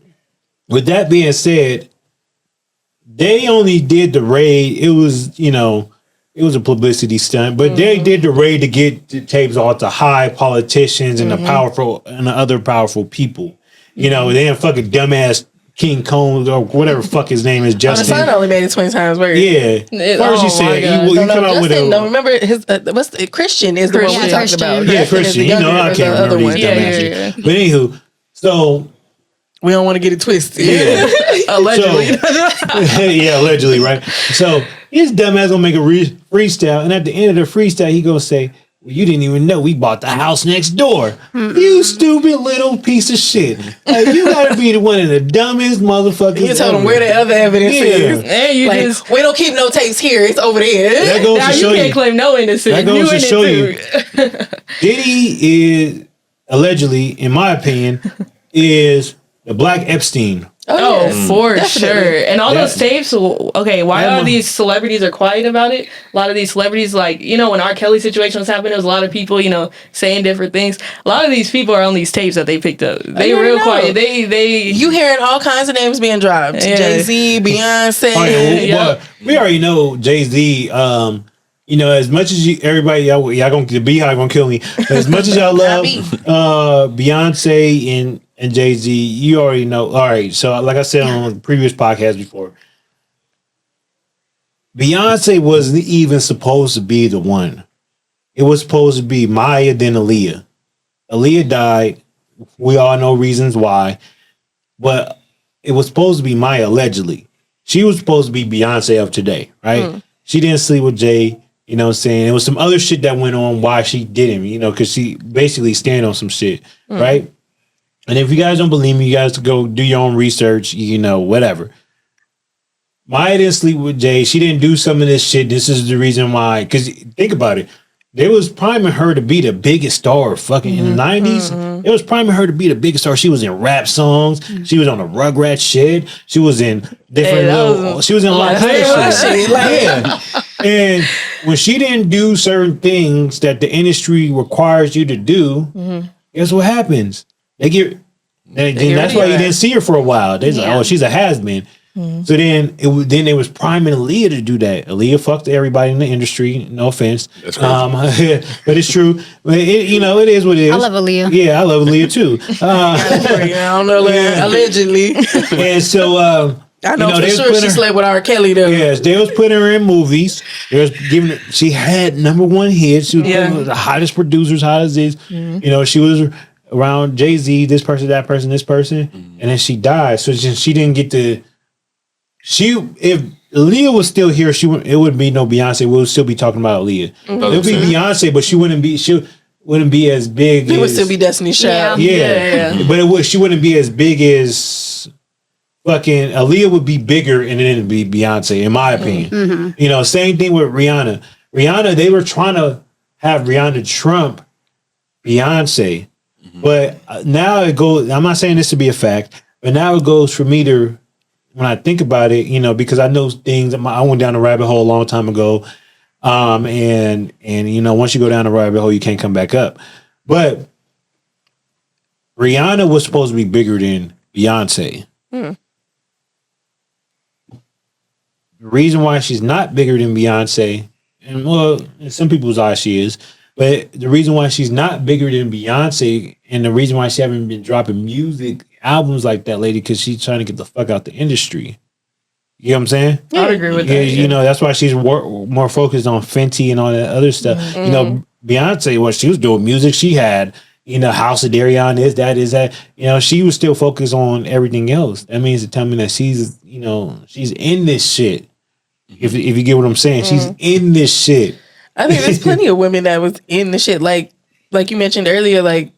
they only did the raid. It was, it was a publicity stunt, but they did the raid to get the tapes off to high politicians and the powerful and the other powerful people. They didn't fucking dumbass King Combs or whatever fuck his name is, The Justin. son only made it 20 times worse. Yeah. First you said he come out with Justin, a no, remember his what's the Christian is the one we're Christian. talking Christian. about. yeah, Justin is Christian. the You know, younger I or can't the remember other these one. dumbasses. Yeah. But anywho, so We don't want to get it twisted. yeah, Allegedly. yeah, allegedly, right? So his dumbass gonna make a freestyle, and at the end of the freestyle, he gonna say, "Well, you didn't even know we bought the house next door." You stupid little piece of shit! Like, you gotta be the one of the dumbest motherfuckers. You told him ever. where the other evidence Yeah. is. And you Like, just we don't keep no tapes here. It's over there. That goes now to you show can't you. claim no innocence. That goes you to in it show too. Diddy is allegedly, in my opinion, is the Black Epstein. Oh, yeah. for Definitely. sure. And all those That- tapes, okay, why That are one- these celebrities are quiet about it? A lot of these celebrities, like, when R. Kelly situation was happening, there was a lot of people, saying different things. A lot of these people are on these tapes that they picked up. They You already real know. quiet. They You hearing all kinds of names being dropped. Yeah. Jay-Z, Beyonce. Oh, yeah, Yeah. well, we already know Jay-Z. As much as everybody, y'all gonna the Beehive gonna kill me. But as much as y'all love Beyonce and Jay-Z, you already know. All right, so like I said on the previous podcast before, Beyonce wasn't even supposed to be the one. It was supposed to be Maya, then Aaliyah. Aaliyah died. We all know reasons why, but it was supposed to be Maya allegedly. She was supposed to be Beyonce of today, right? She didn't sleep with Jay. You know what I'm saying? There was some other shit that went on why she didn't, because she basically stand on some shit, right? And if you guys don't believe me, you guys go do your own research, whatever. Maya didn't sleep with Jay. She didn't do some of this shit. This is the reason why. Because think about it. They was priming her to be the biggest star fucking in the 90s. It was priming her to be the biggest star. She was in rap songs. She was on the Rugrats shit. She was in different she was in a lot of shit. Yeah. And when she didn't do certain things that the industry requires you to do, guess what happens? Then that's why you didn't see her for a while. They're like, oh, she's a has-been. So then it was priming Aaliyah to do that. Aaliyah fucked everybody in the industry. No offense. That's crazy. But it's true. But it is what it is. I love Aaliyah. Yeah, I love Aaliyah too. I don't know, allegedly. And so I know they for was sure putting she her- slept with R. Kelly though. Yes, they was putting her in movies. They was giving her, she had #1 hits. She was one of the hottest producers, hot as this. She was around Jay-Z, this person, that person, this person, and then she died. So she didn't get to. If Aaliyah was still here, it wouldn't be no Beyonce. We'll still be talking about Aaliyah. It would be Beyonce, but she wouldn't be. wouldn't be as big. It would still be Destiny's Child. Yeah. But she wouldn't be as big as fucking Aaliyah would be bigger, and then it'd be Beyonce, in my opinion. You know, same thing with Rihanna. Rihanna, they were trying to have Rihanna trump Beyonce, but now it goes. I'm not saying this to be a fact, but now it goes for me to, when I think about it, you know, because I know things. I went down a rabbit hole a long time ago, and you know, once you go down the rabbit hole, you can't come back up. But Rihanna was supposed to be bigger than Beyonce. The reason why she's not bigger than Beyonce, and well, in some people's eyes she is, but the reason why she's not bigger than Beyonce, and the reason why she haven't been dropping music albums like that lady, because she's trying to get the fuck out the industry. You know what I'm saying? I would agree with that. You know, that's why she's more focused on Fenty and all that other stuff. You know, Beyonce, what she was doing music, she had, you know, House of Darion, is that. You know, she was still focused on everything else. That means to tell me that she's, you know, she's in this shit. If you get what I'm saying, she's in this shit. I think there's plenty of women that was in the shit. Like you mentioned earlier, like,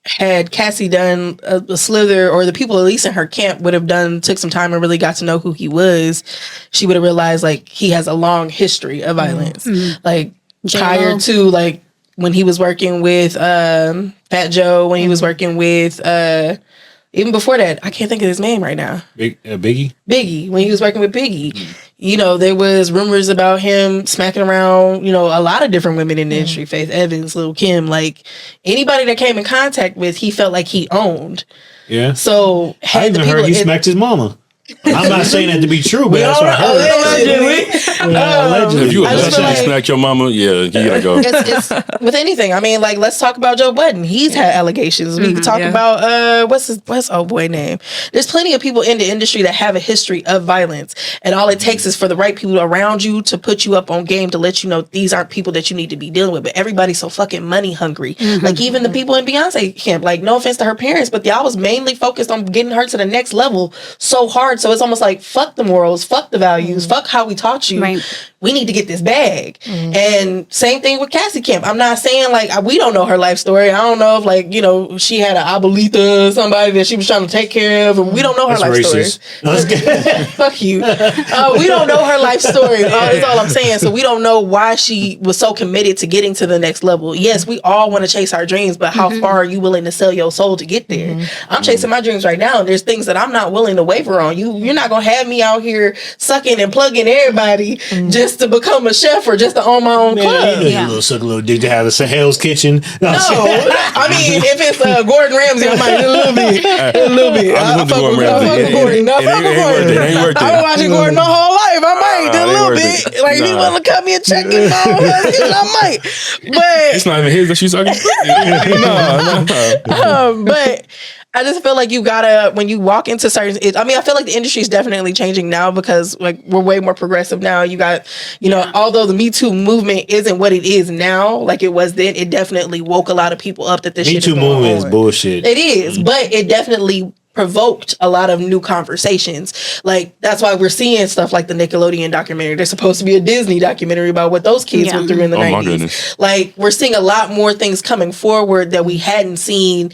had Cassie done a slither, or the people at least in her camp would have took some time and really got to know who he was, she would have realized, like, he has a long history of violence. Like, prior to, like, when he was working with Fat Joe, when he was working with even before that, I can't think of his name right now. Biggie? Biggie, when he was working with Biggie. You know, there was rumors about him smacking around, you know, a lot of different women in the industry. Faith Evans, Lil' Kim, like, anybody that came in contact with, he felt like he owned. Yeah. So, I even heard he smacked his mama. I'm not saying that to be true, but that's what I heard. Allegedly. If you allegedly smack your mama, you gotta go. It's with anything. I mean, like, let's talk about Joe Budden. He's had allegations. We could talk about what's old boy name. There's plenty of people in the industry that have a history of violence, and all it takes is for the right people around you to put you up on game to let you know these aren't people that you need to be dealing with. But everybody's so fucking money hungry. Like, even the people in Beyonce camp. Like, no offense to her parents, but y'all was mainly focused on getting her to the next level so hard. So it's almost like, fuck the morals, fuck the values, fuck how we taught you. We need to get this bag. And same thing with Cassie Camp. I'm not saying, like, we don't know her life story. I don't know if, like, you know, she had an abuelita, somebody that she was trying to take care of. And we don't know her life racist story. Fuck you. We don't know her life story. That's all I'm saying. So we don't know why she was so committed to getting to the next level. Yes, we all want to chase our dreams, but how far are you willing to sell your soul to get there? I'm chasing my dreams right now, and there's things that I'm not willing to waver on. You're not gonna have me out here sucking and plugging everybody just to become a chef or just to own my own club. You know, suck a little dick to have a Hell's Kitchen. No, I mean, if it's Gordon Ramsay, I might a little bit. I fuck with Gordon. It ain't worth it. I've been watching Gordon my whole life. I might do a little bit. Like, if he want to cut me a check and I might. But it's not even his that she's sucking. No. But I just feel like you gotta, when you walk into certain, I mean, I feel like the industry is definitely changing now because, like, we're way more progressive now. You got, you know, although the Me Too movement isn't what it is now, like it was then, it definitely woke a lot of people up that this shit is going on. Me Too movement is bullshit. It is, but it definitely provoked a lot of new conversations. Like, that's why we're seeing stuff like the Nickelodeon documentary. There's supposed to be a Disney documentary about what those kids went through in the 90s. My goodness. Like, we're seeing a lot more things coming forward that we hadn't seen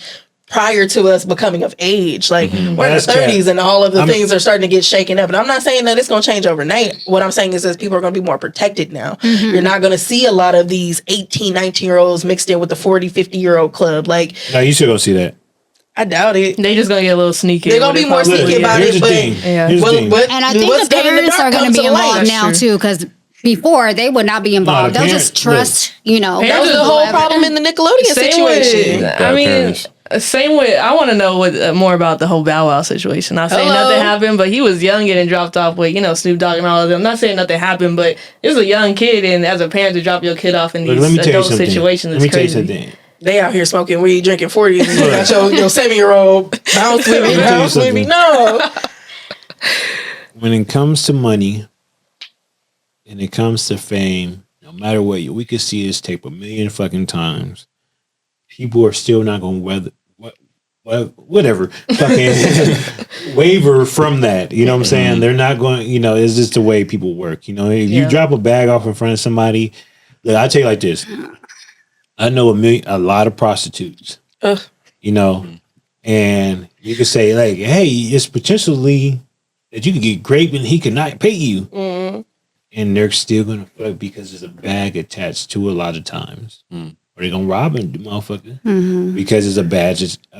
prior to us becoming of age. Like, we're in the 30s and all of the things are starting to get shaken up. And I'm not saying that it's going to change overnight. What I'm saying is that people are going to be more protected now. You're not going to see a lot of these 18, 19-year-olds mixed in with the 40, 50-year-old club. Like, no, you should go see that. I doubt it. They just gonna get a little sneaky. They're gonna be more sneaky about it. But and I think the parents are gonna be involved now too, because before they would not be involved. They'll just trust, you know. That was the whole problem in the Nickelodeon situation. I mean, same way. I want to know what more about the whole Bow Wow situation. Not saying nothing happened, but he was young and dropped off with, you know, Snoop Dogg and all of them. I'm not saying nothing happened, but it was a young kid, and as a parent to drop your kid off in these adult situations is crazy. They out here smoking weed, drinking 40s, and you got your 7-year-old bounce with me. No. When it comes to money and it comes to fame, no matter what, we could see this tape a million fucking times. People are still not going to whatever fucking waver from that. You know what I'm saying? They're not going, you know, it's just the way people work. You know, if you drop a bag off in front of somebody, look, I'll tell you like this. I know a lot of prostitutes. You know, and you could say like, hey, it's potentially that you could get raped and he could not pay you. And they're still gonna fuck because there's a bag attached to a lot of times. Or they're gonna rob him, motherfucker. Because there's a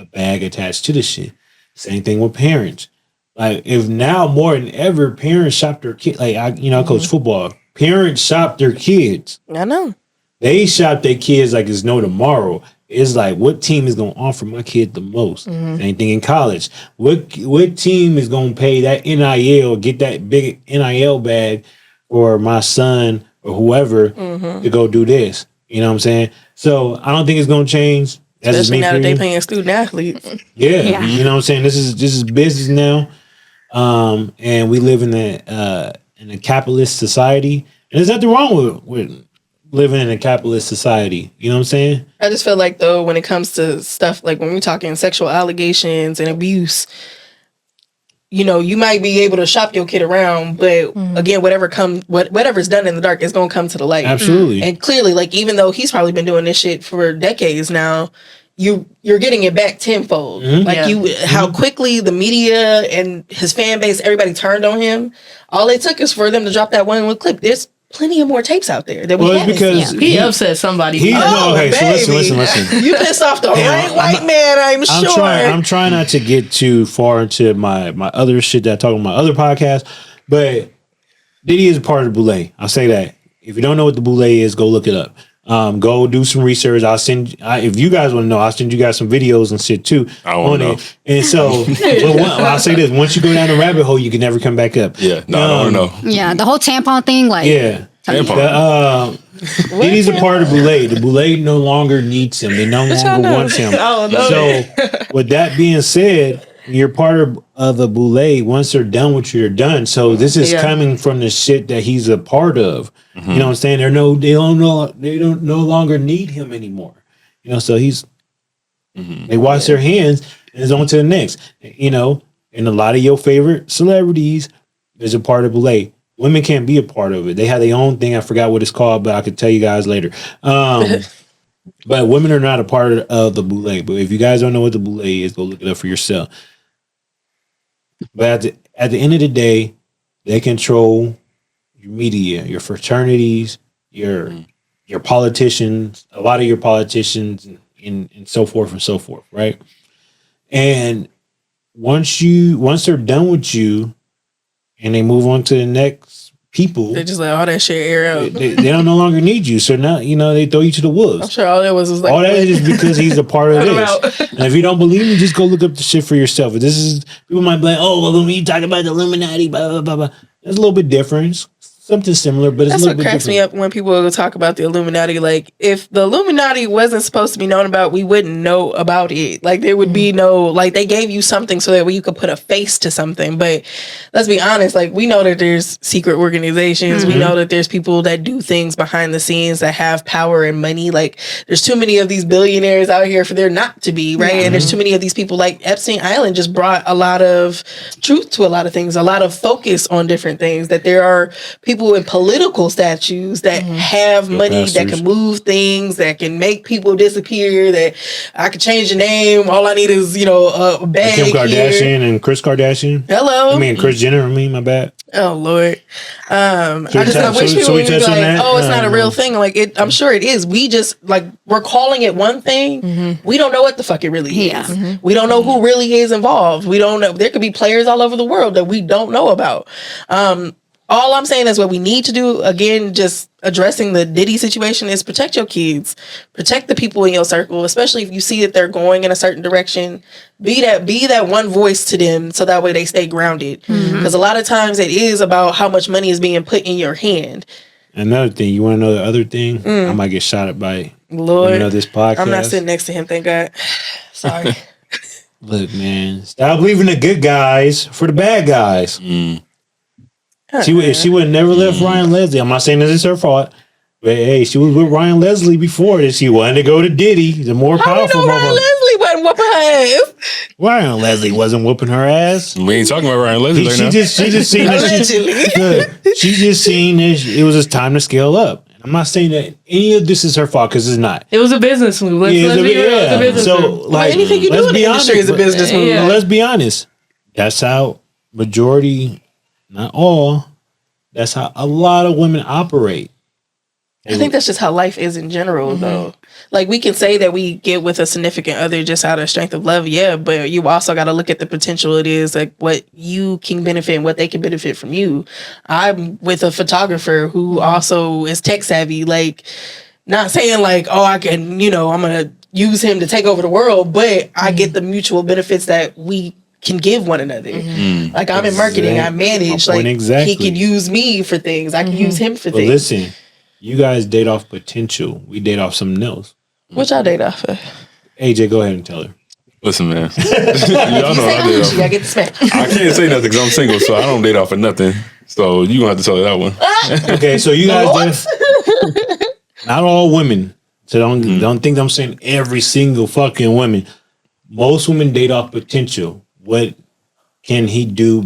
bag attached to the shit. Same thing with parents. Like if now more than ever, parents shop their kids. Like I coach football. Parents shop their kids. I know. They shop their kids like it's no tomorrow. It's like what team is gonna offer my kid the most? Same thing in college. What team is gonna pay that NIL, get that big NIL bag for my son or whoever to go do this? You know what I'm saying? So I don't think it's gonna change. That's Especially now that they period. paying student athletes. Yeah, you know what I'm saying. This is business now, and we live in a capitalist society, and there's nothing wrong with living in a capitalist society. You know what I'm saying? I just feel like though, when it comes to stuff like when we're talking sexual allegations and abuse, you know, you might be able to shop your kid around, but again, whatever's done in the dark is gonna come to the light. Absolutely. And clearly, like even though he's probably been doing this shit for decades now, you're getting it back tenfold. How quickly the media and his fan base, everybody turned on him. All it took is for them to drop that one clip. There's plenty of more tapes out there that we haven't because seen. He upset somebody. So listen. You pissed off the right white man, I'm sure. I'm trying not to get too far into my other shit that I talk about my other podcast, but Diddy is a part of the Boule. I'll say that. If you don't know what the Boule is, go look it up. Go do some research. If you guys want to know, I'll send you guys some videos and shit too on it. And so, I'll say this: once you go down the rabbit hole, you can never come back up. Yeah, no, I don't know. Yeah, the whole tampon thing, like Tampon. Diddy's a part of Boule. The Boule no longer needs him. They no longer want him. So, with that being said, you're part of a Boule. Once they're done with you, you're done. So this is coming from the shit that he's a part of. You know what I'm saying? They don't no longer need him anymore. You know, so he's they wash their hands and it's on to the next. You know, and a lot of your favorite celebrities is a part of Boule. Women can't be a part of it. They have their own thing. I forgot what it's called, but I could tell you guys later. But women are not a part of the Boule. But if you guys don't know what the Boule is, go look it up for yourself. But at the end of the day, they control your media, your fraternities, your politicians, a lot of your politicians, and so forth and so forth, right? And once they're done with you, and they move on to the next people, they just let all that shit air out. They don't no longer need you. So now they throw you to the wolves. I'm sure all that was like all that is because he's a part of this. And if you don't believe me, just go look up the shit for yourself. This is people might be like, oh, well, when you talk about the Illuminati, blah blah blah blah. There's a little bit different. Something similar, but it's a little bit different. That's what cracks me up when people talk about the Illuminati. Like, if the Illuminati wasn't supposed to be known about, we wouldn't know about it. Like, there would be no, like, they gave you something so that you could put a face to something. But let's be honest, like, we know that there's secret organizations. We know that there's people that do things behind the scenes that have power and money. Like, there's too many of these billionaires out here for there not to be, right? And there's too many of these people. Like, Epstein Island just brought a lot of truth to a lot of things, a lot of focus on different things, that there are people in political statues that have money, that can move things, that can make people disappear, that I could change the name. All I need is, a bag. Kim Kardashian and Kris Kardashian. Hello. I mean, Kris Jenner. My bad. Oh, Lord. I wish people would be like, oh, it's not a real thing. Like, I'm sure it is. We just, we're calling it one thing. We don't know what the fuck it really is. We don't know who really is involved. We don't know. There could be players all over the world that we don't know about. All I'm saying is what we need to do, again, just addressing the Diddy situation, is protect your kids. Protect the people in your circle, especially if you see that they're going in a certain direction. Be that one voice to them so that way they stay grounded. Because a lot of times it is about how much money is being put in your hand. Another thing, you want to know the other thing? I might get shot at by Lord. This podcast. I'm not sitting next to him, thank God. Sorry. Look, man, stop leaving the good guys for the bad guys. She would never left Ryan Leslie. I'm not saying this is her fault, but hey, she was with Ryan Leslie before this. She wanted to go to Diddy, the more powerful. How Ryan Leslie wasn't whooping her ass? Ryan Leslie wasn't whooping her ass. We ain't talking about Ryan Leslie right now. She just seen that. She just seen that it was just time to scale up. I'm not saying that any of this is her fault because it's not. It was a business move. Let's be real. It was a business So move. like, anything you do in the industry is a business move. Yeah. Let's be honest. That's how majority, not all, that's how a lot of women operate. I think that's just how life is in general, though. Like, we can say that we get with a significant other just out of strength of love, yeah, but you also got to look at the potential it is, like, what you can benefit and what they can benefit from you. I'm with a photographer who also is tech savvy, like, not saying, like, oh, I can, I'm going to use him to take over the world, but I get the mutual benefits that we can give one another. Like, I'm in marketing, I manage, like, he can use me for things, I can use him for things. Listen, you guys date off potential. We date off something else. What y'all date off of? AJ, go ahead and tell her. Listen, man. Y'all know I date off. You gotta get the smack. I can't say nothing because I'm single, so I don't date off of nothing. So you gonna have to tell her that one. Okay, so you guys not all women. So don't think I'm saying every single fucking woman. Most women date off potential. What can he do?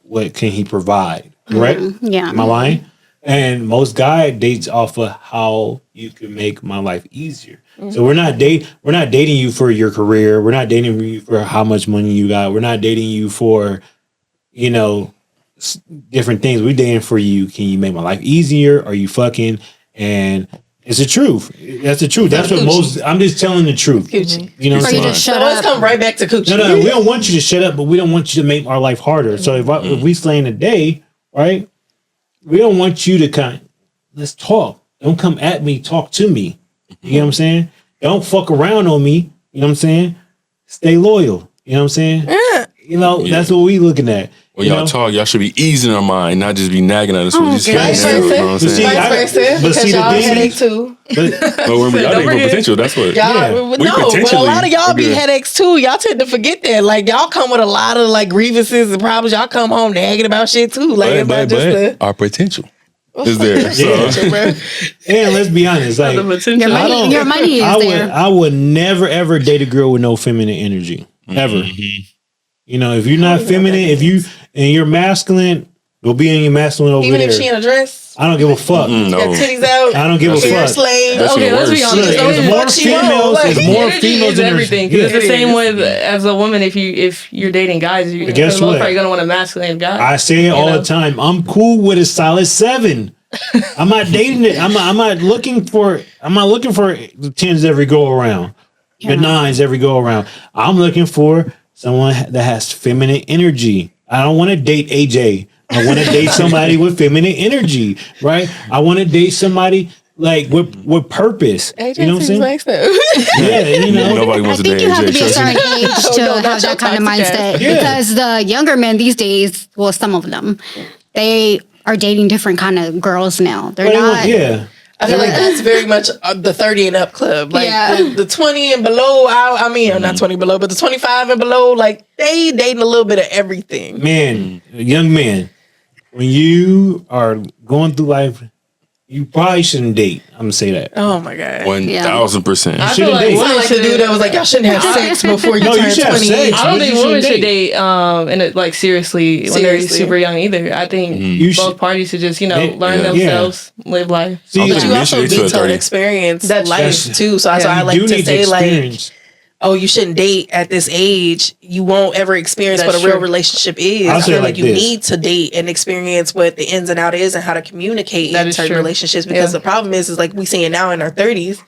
What can he provide? Correct? Yeah. Am I lying? And most guy dates off of how you can make my life easier. So we're not dating you for your career. We're not dating you for how much money you got. We're not dating you for, different things. We're dating for you. Can you make my life easier? Are you fucking? And it's the truth. That's the truth. That's what most. I'm just telling the truth. Coochie. You know what I'm saying? just shut So let's up. come right back to coochie. No, we don't want you to shut up, but we don't want you to make our life harder. So if we slaying a day, right? We don't want you to let's talk. Don't come at me, talk to me. You know what I'm saying? Don't fuck around on me. You know what I'm saying? Stay loyal. You know what I'm saying? That's what we looking at. When y'all talk, y'all should be easing our mind, not just be nagging at us. Vice versa. Because y'all headache too. But when y'all date for potential, that's what. But a lot of y'all be headaches too. Y'all tend to forget that. Like, y'all come with a lot of like grievances and problems. Y'all come home nagging about shit too. Like, but our potential is there. So. And let's be honest, like Your money is there. I would never ever date a girl with no feminine energy. Ever. If you're not feminine, and you're masculine, go be in your masculine over even there. if she in a dress. I don't give a fuck. No. Got titties out. I don't give a fuck. Slave. That's Okay, let's be worse. honest. There's more females in everything. there. It's the same with as a woman. If you're dating guys, for the most part, you're gonna want a masculine guy. I say it all the time. I'm cool with a solid 7. I'm not dating it. I'm not looking for the 10s every go around. The 9s every go around. I'm looking for someone that has feminine energy. I don't want to date AJ. I want to date somebody with feminine energy, right? I want to date somebody like with purpose. AJ you know what I'm saying? Like that. Yeah, Nobody I wants to think date you have to AJ. be a certain age to have that kind of mindset. Because the younger men these days, well, some of them, they are dating different kind of girls now. They're not. I feel like that's very much the 30 and up club. Like the 20 and below, not 20 below, but the 25 and below, like they dating a little bit of everything. Man, young man, when you are going through life, you probably shouldn't date. I'm gonna say that. Oh my God. 1,000%. I feel like women like the dude that was like, y'all shouldn't have sex before you turn 20. I don't think women should date seriously when they're super young either. I think both parties should just learn themselves, live life. But you also need to experience life too. So I like to say like, oh, you shouldn't date at this age. You won't ever experience what a real relationship is. I feel like you need to date and experience what the ins and out is and how to communicate in certain relationships. Because the problem is like we seeing now in our 30s,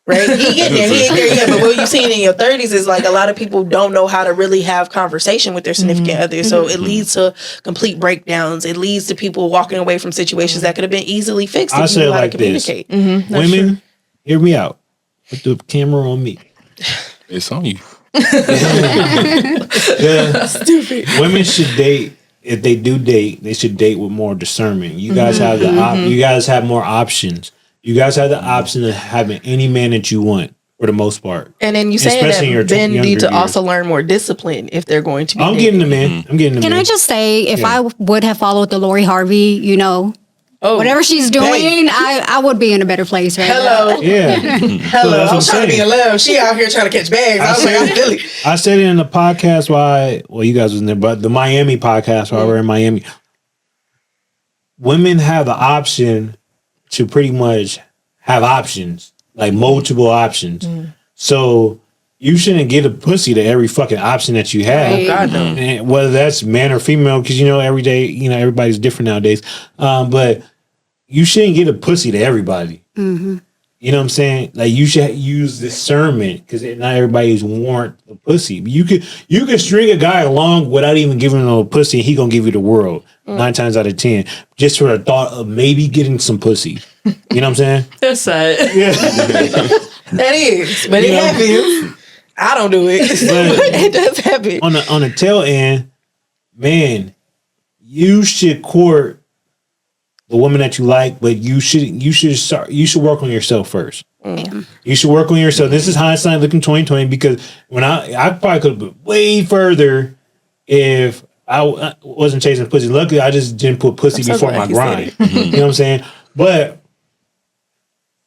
right? He ain't there yet, but what you seeing in your 30s is like a lot of people don't know how to really have conversation with their significant other. So it leads to complete breakdowns. It leads to people walking away from situations that could have been easily fixed if you knew how to communicate. Women, hear me out. Put the camera on me. It's on you. Stupid. Women should date. If they do date, they should date with more discernment. You guys have you guys have more options. You guys have the option of having any man that you want for the most part. And then you saying that men need to also learn more discipline if they're going to be dating. Getting the man. I'm getting the man. Can I just say, if I would have followed the Lori Harvey, whatever she's doing, I would be in a better place right now. Hello. I was trying to be in love. She out here trying to catch bags. I was like, I'm Philly. I said it in the podcast you guys was in there, but the Miami podcast while we're in Miami. Women have the option to pretty much have options, like multiple options. So you shouldn't get a pussy to every fucking option that you have. Oh, God, no. And whether that's man or female, because every day, everybody's different nowadays. But you shouldn't get a pussy to everybody. You know what I'm saying? Like you should use discernment because not everybody's warrant a pussy. You could string a guy along without even giving him a pussy, and he gonna give you the world 9 times out of 10, just for the thought of maybe getting some pussy. You know what I'm saying? That's sad. That is, but it happens. I don't do it. But it does happen. On the tail end, man, you should court the woman that you like, but you should work on yourself first. You should work on yourself. This is hindsight looking 2020 because when I probably could have been way further if I wasn't chasing pussy. Luckily, I just didn't put pussy before my grind. You know what I'm saying? But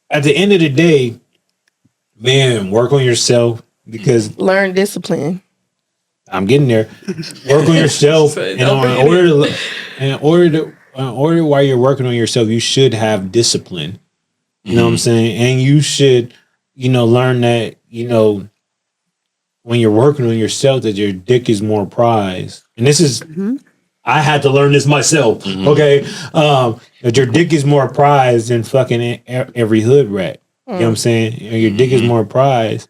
at the end of the day, man, work on yourself because Learn discipline. I'm getting there. Work on yourself, and in order while you're working on yourself, you should have discipline. You know what I'm saying? And you should, learn that, when you're working on yourself, that your dick is more prized. And this is, I had to learn this myself. Okay, that your dick is more prized than fucking every hood rat. You know what I'm saying? Your dick is more prized.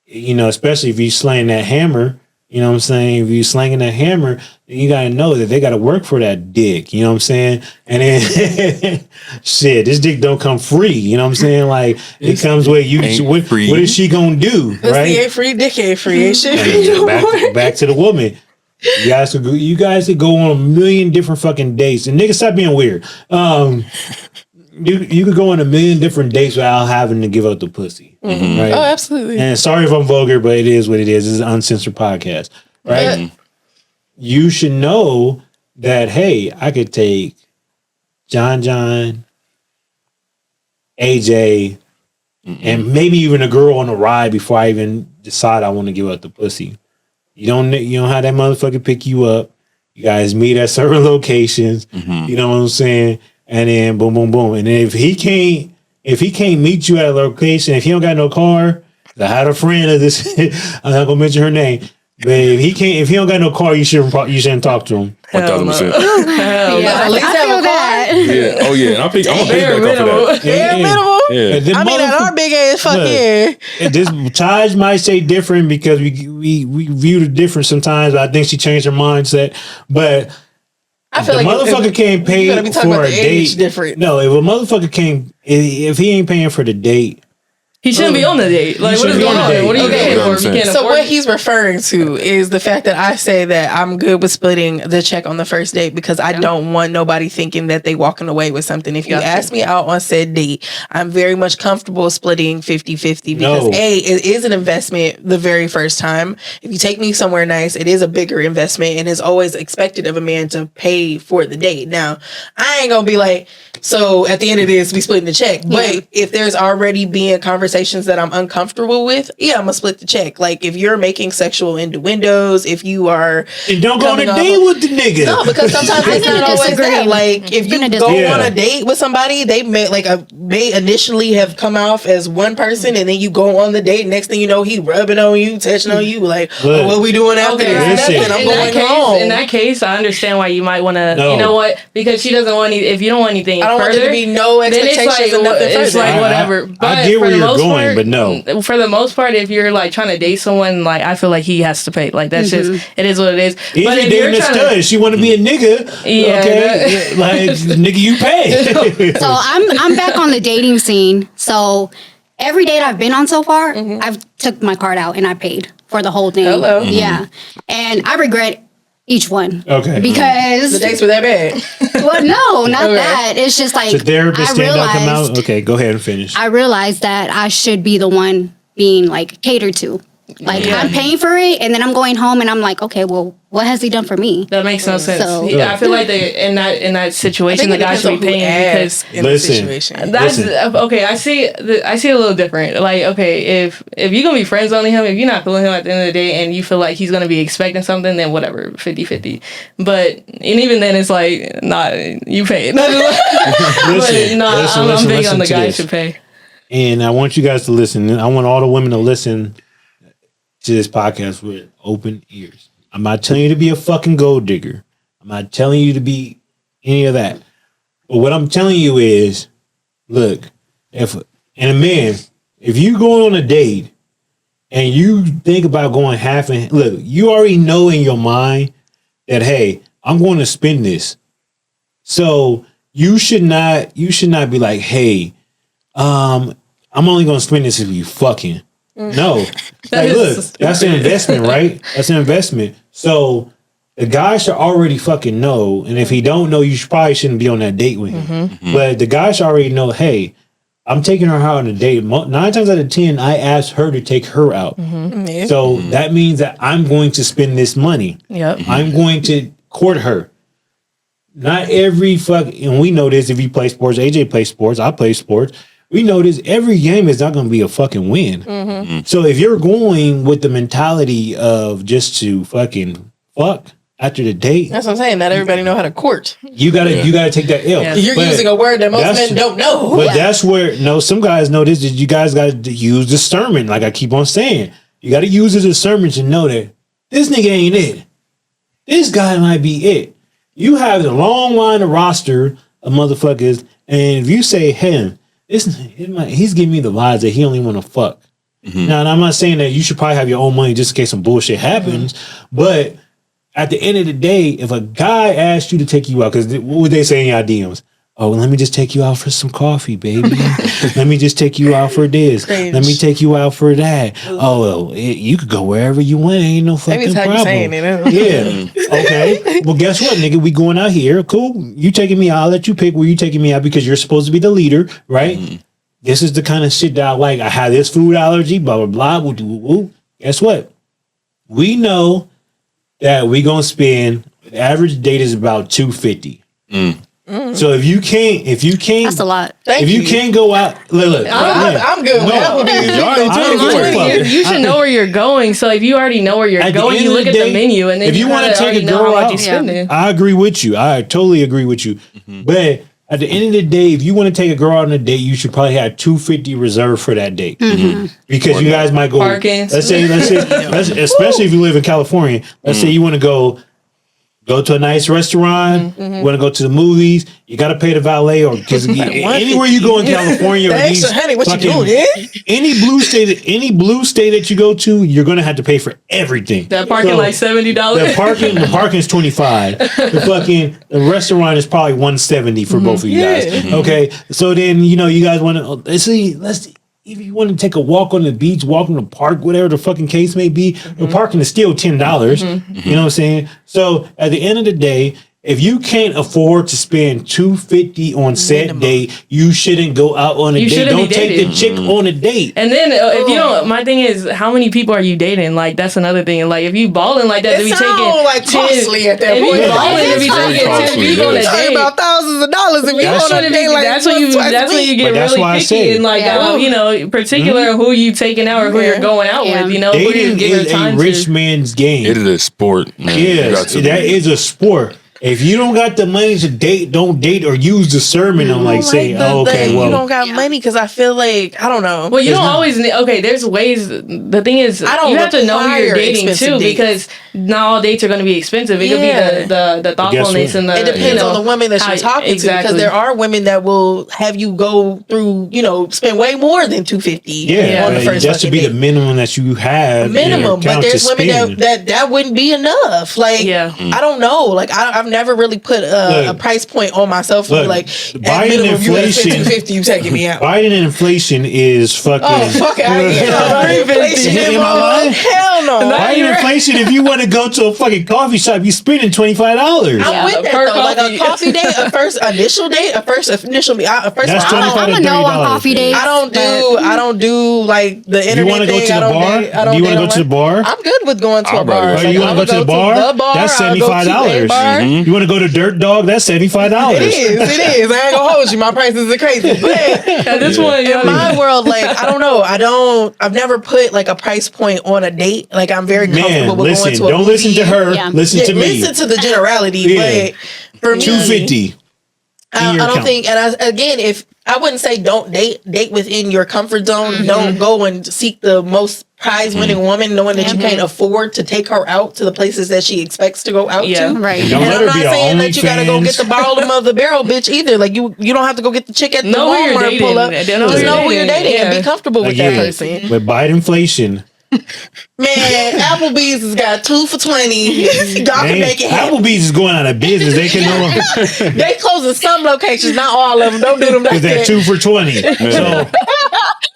Especially if you slaying that hammer. You know what I'm saying? If you slanging that hammer, then you gotta know that they gotta work for that dick. You know what I'm saying? And then shit, this dick don't come free. You know what I'm saying? Like it comes with you. What is she gonna do? Pussy Right? ain't free, dick ain't free. Ain't shit free no more. Back to the woman. You guys could go on a million different fucking dates. And niggas, stop being weird. You could go on a million different dates without having to give up the pussy. Right? Oh, absolutely. And sorry if I'm vulgar, but it is what it is. This is an uncensored podcast. Right? You should know that, hey, I could take John, AJ, and maybe even a girl on a ride before I even decide I want to give up the pussy. You don't have that motherfucker pick you up. You guys meet at certain locations. You know what I'm saying? And then boom, boom, boom. And then if he can't meet you at a location, if he don't got no car, I had a friend of this. I'm not gonna mention her name, but if he don't got no car, you shouldn't talk to him. 1,000%. At least have a car. Yeah. Oh yeah. And I'm gonna piggyback off of that. Bare minimum. Yeah. I mean, at our big ass fuck here. This Taj might say different because we view the difference sometimes. But I think she changed her mindset. But I feel the like motherfucker can't pay for a date. Different. No, if a motherfucker can't, if he ain't paying for the date, He shouldn't be on the date. Like, what is going on? What are you paying for? If you can't So afford what it? he's referring to is the fact that I say that I'm good with splitting the check on the first date because I don't want nobody thinking that they walking away with something. If you ask me out on said date, I'm very much comfortable splitting 50-50 because it is an investment the very first time. If you take me somewhere nice, it is a bigger investment and is always expected of a man to pay for the date. Now, I ain't gonna be like, so at the end of this, we splitting the check. But if there's already being conversations that I'm uncomfortable with, I'm gonna split the check. Like if you're making sexual innuendos, if you are and don't go on a date with the nigga. No, because sometimes it's not always that. Like if you go on a date with somebody, they may initially have come off as one person, and then you go on the date. Next thing you know, he rubbing on you, touching on you. Like, what we doing after this? I'm going home. In that case, I understand why you might want to. You know what? Because she doesn't want any. If you don't want anything, I don't want there to be no expectations and nothing further. It's like whatever. I get where you're going, but no. For the most part, if you're like trying to date someone, like I feel like he has to pay. Like that's just it is what it is. Even but if dating a stud, she want to be a nigga. Okay, like nigga, you pay. So I'm back on the dating scene. So every date I've been on so far, I've took my card out and I paid for the whole thing. Hello. Yeah, and I regret each one. Okay. Because the dates were that bad. Well, no, not that. It's just like the therapist stand up, come out. Okay, go ahead and finish. I realized that I should be the one being like catered to. Like I'm paying for it, and then I'm going home, and I'm like, okay, well, what has he done for me? That makes no sense. So- I feel like in that situation, the guy should be paying because in the situation. that's okay. I see it a little different. Like, okay, if you're gonna be friends only him, if you're not feeling him at the end of the day, and you feel like he's gonna be expecting something, then whatever, 50-50. But and even then, it's like, nah, you pay. I'm big on the guy should pay. And I want you guys to listen. I want all the women to listen to this podcast with open ears. I'm not telling you to be a fucking gold digger. I'm not telling you to be any of that. But what I'm telling you is, look, if you go on a date and you think about going half and look, you already know in your mind that, hey, I'm going to spend this. So you should not be like, hey, I'm only going to spend this if you fucking. No. Like, look, that's an investment, right? That's an investment. So the guy should already fucking know. And if he don't know, you probably shouldn't be on that date with him. But the guy should already know, hey, I'm taking her out on a date. 9 times out of 10, I asked her to take her out. So that means that I'm going to spend this money. Yep. I'm going to court her. Not every and we know this if you play sports. AJ plays sports. I play sports. We know this. Every game is not going to be a fucking win. So if you're going with the mentality of just to fucking fuck after the date, That's what I'm saying. Not everybody know how to court. you gotta take that L. Yeah. You're But using a word that most that's- men don't know. But that's where some guys know this. Is you guys got to use discernment. Like I keep on saying, you got to use the discernment to know that this nigga ain't it. This guy might be it. You have a long line of roster of motherfuckers, and if you say him, he's giving me the vibes that he only want to fuck. Now, and I'm not saying that you should probably have your own money just in case some bullshit happens, but at the end of the day, if a guy asked you to take you out, because what would they say in your DMs? Oh, let me just take you out for some coffee, baby. Let me just take you out for this. Cringe. Let me take you out for that. Oh, well, you could go wherever you want. Ain't no fucking Maybe it's how you problem. saying it. Yeah. Okay. Well, guess what, nigga? We going out here. Cool. You taking me out. I'll let you pick where you taking me out because you're supposed to be the leader, right? This is the kind of shit that I like. I have this food allergy, blah, blah, blah. Woo. Guess what? We know that we going to spend, the average date is about $250. So if you can't, That's a lot. Thank if you can't go out, look, I'm good with that one. You should know where you're going. So if you already know where you're At the going, end you of look the at day, the menu and then if you want to take a know girl how much out, you spending. I agree with you. I totally agree with you. But at the end of the day, if you want to take a girl out on a date, you should probably have $250 reserved for that date because you guys might go. Parking. Let's say, especially if you live in California. Let's say you want to go to a nice restaurant. Want to go to the movies. You got to pay the valet, or because anywhere you go in California, or Thanks, honey. What you doing? any blue state that you go to, you're gonna have to pay for everything. That parking like $70. The parking is $25. The restaurant is probably $170 for both of you guys. Okay, so then you guys want to let's if you want to take a walk on the beach, walk in the park, whatever the fucking case may be, the parking is still $10. You know what I'm saying? So at the end of the day, if you can't afford to spend $250 on set date, you shouldn't go out on a date. Don't take the chick on a date. And then if you don't, my thing is, how many people are you dating? Like that's another thing. Like if you balling like that, to be taking like costly at that point. If you balling to be taking 10 people on a Talking date. about thousands of dollars if you on a date like that's when you get really picky and like particular who you taking out or who you're going out with. Who you Dating give your is time a rich man's game. It is a sport, man. Yes, that is a sport. If you don't got the money to date, don't date or use discernment on like saying, you don't got money because I feel like I don't know. Well, you don't always need. Okay, there's ways. The thing is, you have to know who you're dating too, because not all dates are going to be expensive. It could be the thoughtfulness and the. It depends on the woman that you're talking to, because there are women that will have you go through, spend way more than $250. On the first just to be date. the minimum that you have. Minimum, but there's women that wouldn't be enough. Like, I don't know. Like, I've never really put a price point on myself. And be like, at minimum, you gotta spend $250. You taking me out. Biden and inflation is fucking. Oh fuck out of here! Inflation, Am I lying? hell no. Biden and inflation. If you want to go to a fucking coffee shop, you spending $25. I'm with that though. Like a coffee date, a first initial date, a first initial meet. That's I'm a no on coffee dates. I don't do like the internet. You want to go to the bar? Do you want to go to the bar? I'm good with going to a bar. You want to go to the bar? That's $75. You want to go to Dirt Dog? That's $75. It is. I ain't gonna hold you. My prices are crazy. But this one, in my world, like I don't know. I've never put like a price point on a date. Like I'm very comfortable with going to a don't listen to her. Yeah. Listen to me. Listen to the generality. But for me, $250. I don't think, and again, if I wouldn't say don't date within your comfort zone. Don't go and seek the most prize-winning woman, knowing that you can't afford to take her out to the places that she expects to go out to. Right. And don't And let I'm her not be saying an that you gotta go get the bottom of the barrel bitch either. Like you don't have to go get the chick at the Walmart and pull up. Just know who you're dating and be comfortable with that person. With Biden inflation. Man, Applebee's has got 2 for $20. Y'all can make it happen. Applebee's is going out of business. They can They closing some locations, not all of them. Don't do them like that. 2 for $20.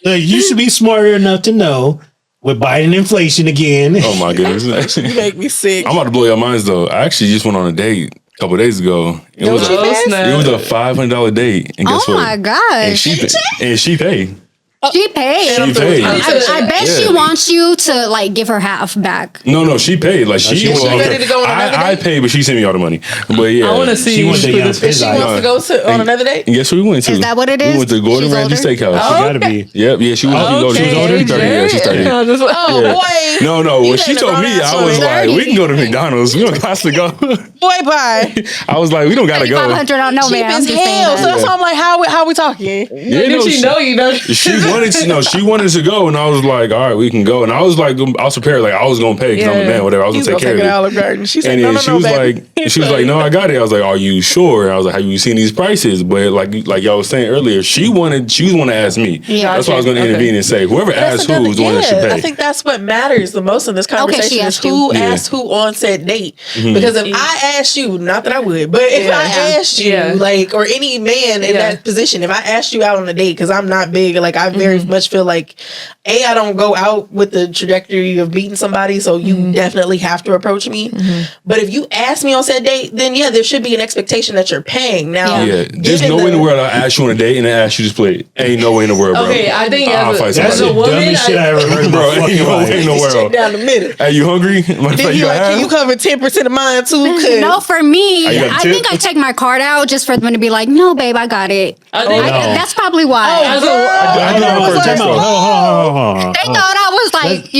So you should be smarter enough to know with Biden inflation again. Oh my goodness. You make me sick. I'm about to blow your minds though. I actually just went on a date a couple days ago. It was a $500 date. And guess what? Oh my gosh. And she paid. She paid. She paid. I bet she wants you to like give her half back. No, she paid. Like she ready to go on another I date? paid, but she sent me all the money. But yeah, I want to see. She wants to get She wants to go on another date? And guess who we went to? Is that what it is? We went to Gordon She's Ramsay older? Steakhouse. She gotta be. Yep, yeah, she was. She was older. 30. Yeah, she's 30. Oh boy. No. When she told me, I was like, we can go to McDonald's. We don't have to go. Boy, bye. I was like, we don't gotta go. $500 on no Cheap man. I'm as just saying hell. So that. that's why I'm like, how we talking? Yeah, Did she know you know? She wanted to know. She wanted to go, and I was like, all right, we can go. And I was like, I was prepared. Like I was gonna pay because I'm a man, whatever. I was gonna take care of it. Olive Garden. She said, And no, then she was like, no, I got it. I was like, are you sure? And I was like, have you seen these prices? But like y'all was saying earlier, she was want to ask me. Yeah. That's why I was going to intervene and say, whoever asks who is the one that should pay. I think that's what matters the most in this conversation is who asked who on said date. Because if I asked you, not that I would, but if I asked you, like, or any man in that position, if I asked you out on a date, because I'm not big, like I very much feel like, I don't go out with the trajectory of meeting somebody, so you definitely have to approach me. But if you ask me on said date, then there should be an expectation that you're paying. Now, there's no way in the world I ask you on a date and I ask you to split. Ain't no way in the world, bro. Okay, I think That's the dumbest shit I ever heard, bro. Ain't no way in the world. Down the middle. Hey, you hungry? Then you like, can you cover 10% of mine too? No, for me, I think I take my card out just for them to be like, no, babe, I got it. That's probably why. They thought I was like,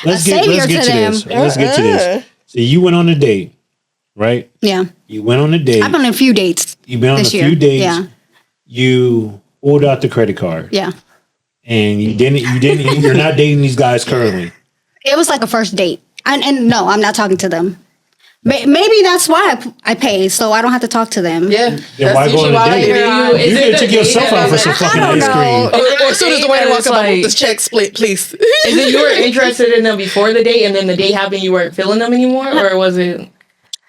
a savior to them. Let's get to this. So you went on a date, right? Yeah. You went on a date. I've been on a few dates. You've been on a few dates. Yeah. You pulled out the credit card. Yeah. And you're not dating these guys currently. It was like a first date. And no, I'm not talking to them. Maybe that's why I pay, so I don't have to talk to them. Yeah. Then why go on a date? You could have took yourself out for some fucking ice cream. Or as soon as the waiter walks up, I want this check split, please. Is it you were interested in them before the date, and then the date happened, you weren't feeling them anymore, or was it?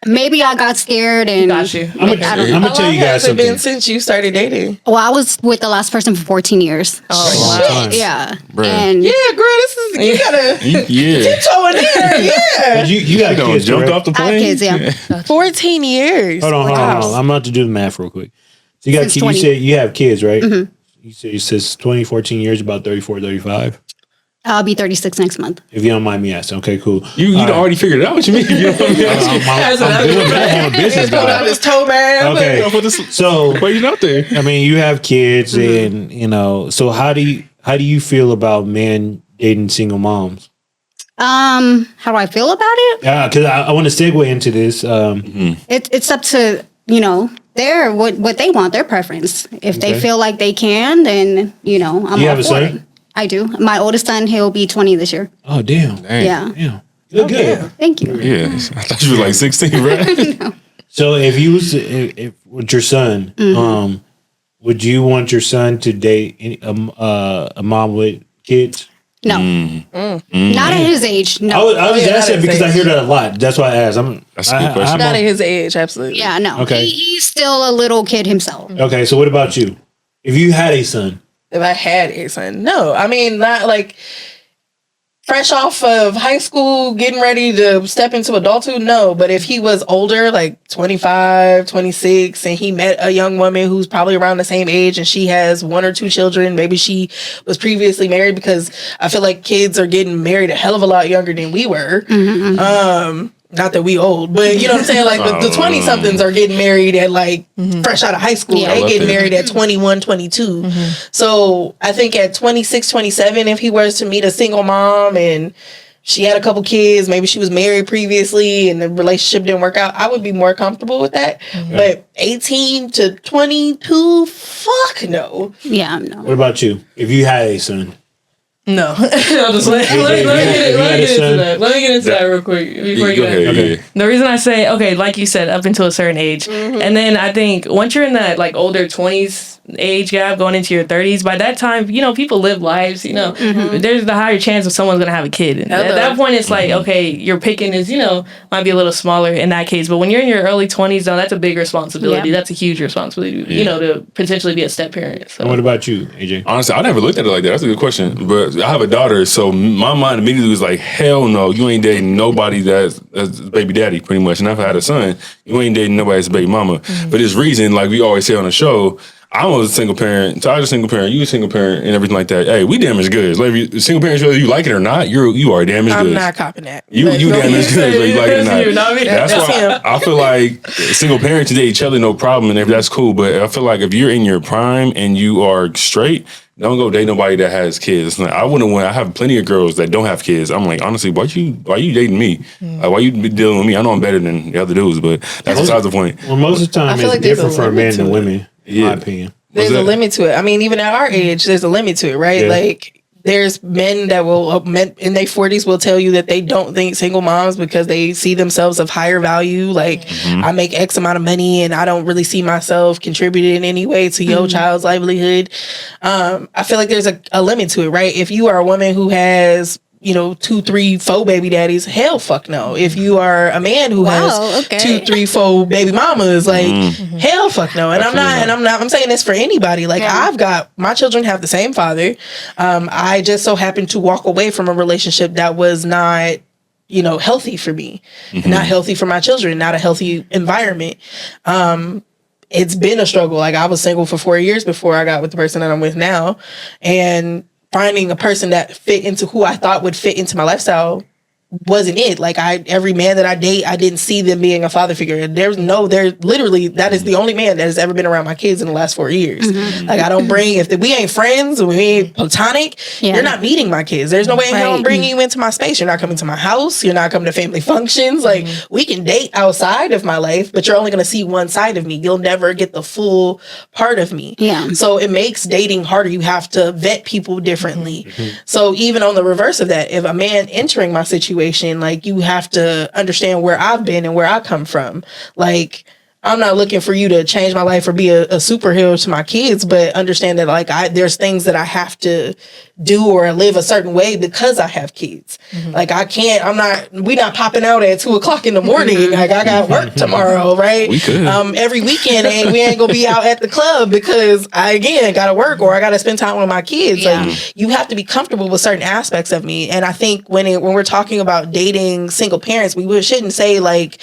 Maybe I got scared and got you. I'm gonna tell you guys something. Been since you started dating? Well, I was with the last person for 14 years. Oh, yeah. Bruh. And yeah, girl, this is you gotta tiptoe in there. Yeah, you got kids, jumped off the I have plane. kids. Yeah. 14 years. Hold on. I'm about to do the math real quick. So you said you have kids, right? Mm-hmm. You said 20, 14 years, about 34, 35. I'll be 36 next month. If you don't mind me asking, okay, cool. You already figured it out. What you mean? You don't want me to ask you? I'm doing math on a business Put out guy. his toe, man. Okay, so Why you not there? I mean, you have kids, and so how do you feel about men dating single moms? How do I feel about it? Yeah, because I want to segue into this. It's up to their what they want, their preference. If they feel like they can, then I'm all have a for son? it. I do. My oldest son, he'll be 20 this year. Oh damn! Yeah. Damn. You look good. Thank you. Yeah, I thought you were like 16, right? So if you was if with your son, would you want your son to date a mom with kids? No. Not at his age. No. I was just not asking at because his I hear that a lot. That's why I asked. That's a good question. Not at his age, absolutely. Yeah, no. Okay. He's still a little kid himself. Okay, so what about you? If you had a son, If I had a son, no. I mean, not like fresh off of high school, getting ready to step into adulthood, no. But if he was older, like 25, 26, and he met a young woman who's probably around the same age and she has 1 or 2 children, maybe she was previously married, because I feel like kids are getting married a hell of a lot younger than we were. Not that we old, but you know what I'm saying? Like the 20 somethings are getting married at like fresh out of high school. Yeah. They getting married at 21, 22. So I think at 26, 27, if he was to meet a single mom and she had a couple kids, maybe she was married previously and the relationship didn't work out, I would be more comfortable with that. But 18 to 22, fuck no. Yeah, no. what about you? If you had a son, No. Let me get into that real quick before you go ahead. Okay. The reason I say, okay, like you said, up until a certain age. And then I think once you're in that like older 20s age gap going into your 30s, by that time, you know, people live lives, you know, there's the higher chance of someone's going to have a kid. And at that point, it's like, okay, your picking is, you know, might be a little smaller in that case. But when you're in your early 20s, though, that's a big responsibility. Yeah. That's a huge responsibility, you know, to potentially be a step parent. So. and what about you, AJ? Honestly, I never looked at it like that. That's a good question. But I have a daughter, so my mind immediately was like, hell no, you ain't dating nobody that's baby daddy, pretty much. And if I had a son, you ain't dating nobody that's baby mama. For this reason, like we always say on the show, I was a single parent, so I was a single parent, you a single parent, and everything like that. Hey, we damaged goods. Like, if you single parents, whether you like it or not, you are damaged goods. I'm not copping that. You damaged goods, whether you like it or not. You, not me. That's That's why him. I feel like single parents date each other, no problem, and if that's cool. But I feel like if you're in your prime and you are straight, don't go date nobody that has kids. Like, I wouldn't want. I have plenty of girls that don't have kids. I'm like, honestly, why you dating me? Why you be dealing with me? I know I'm better than the other dudes, but that's besides the point. Well, most of the time I feel it's like there's different a for men limit than to it. women, in my opinion. There's What's a that? limit to it. I mean, even at our age, there's a limit to it, right? Yeah. Like, there's men that will, men in their 40s will tell you that they don't think single moms because they see themselves of higher value. Like, I make X amount of money and I don't really see myself contributing in any way to your child's livelihood. I feel like there's a limit to it, right? If you are a woman who has, you know, 2, 3, 4 baby daddies, hell fuck no. If you are a man who has okay. 2, 3, 4 baby mamas, like hell fuck no. And I'm saying this for anybody. Like, I've got, my children have the same father. I just so happened to walk away from a relationship that was not, you know, healthy for me, not healthy for my children, not a healthy environment. It's been a struggle. Like, I was single for 4 years before I got with the person that I'm with now, and finding a person that fit into who I thought would fit into my lifestyle wasn't it. Like, every man that I date, I didn't see them being a father figure. And there's literally, that is the only man that has ever been around my kids in the last 4 years. Like, I don't bring, if we ain't friends, we ain't platonic, you're not meeting my kids. There's no way in hell I'm bringing you into my space. You're not coming to my house. You're not coming to family functions. Like, we can date outside of my life, but you're only going to see one side of me. You'll never get the full part of me. Yeah. So it makes dating harder. You have to vet people differently. So even on the reverse of that, if a man entering my situation, like, you have to understand where I've been and where I come from. Like, I'm not looking for you to change my life or be a superhero to my kids, but understand that, like, there's things that I have to do or live a certain way because I have kids. Like, we not popping out at 2:00 in the morning. Like, I got work tomorrow, right? We could. Every weekend, we ain't gonna be out at the club because I, again, gotta work or I gotta spend time with my kids. Yeah. Like, you have to be comfortable with certain aspects of me. And I think when we're talking about dating single parents, we shouldn't say, like,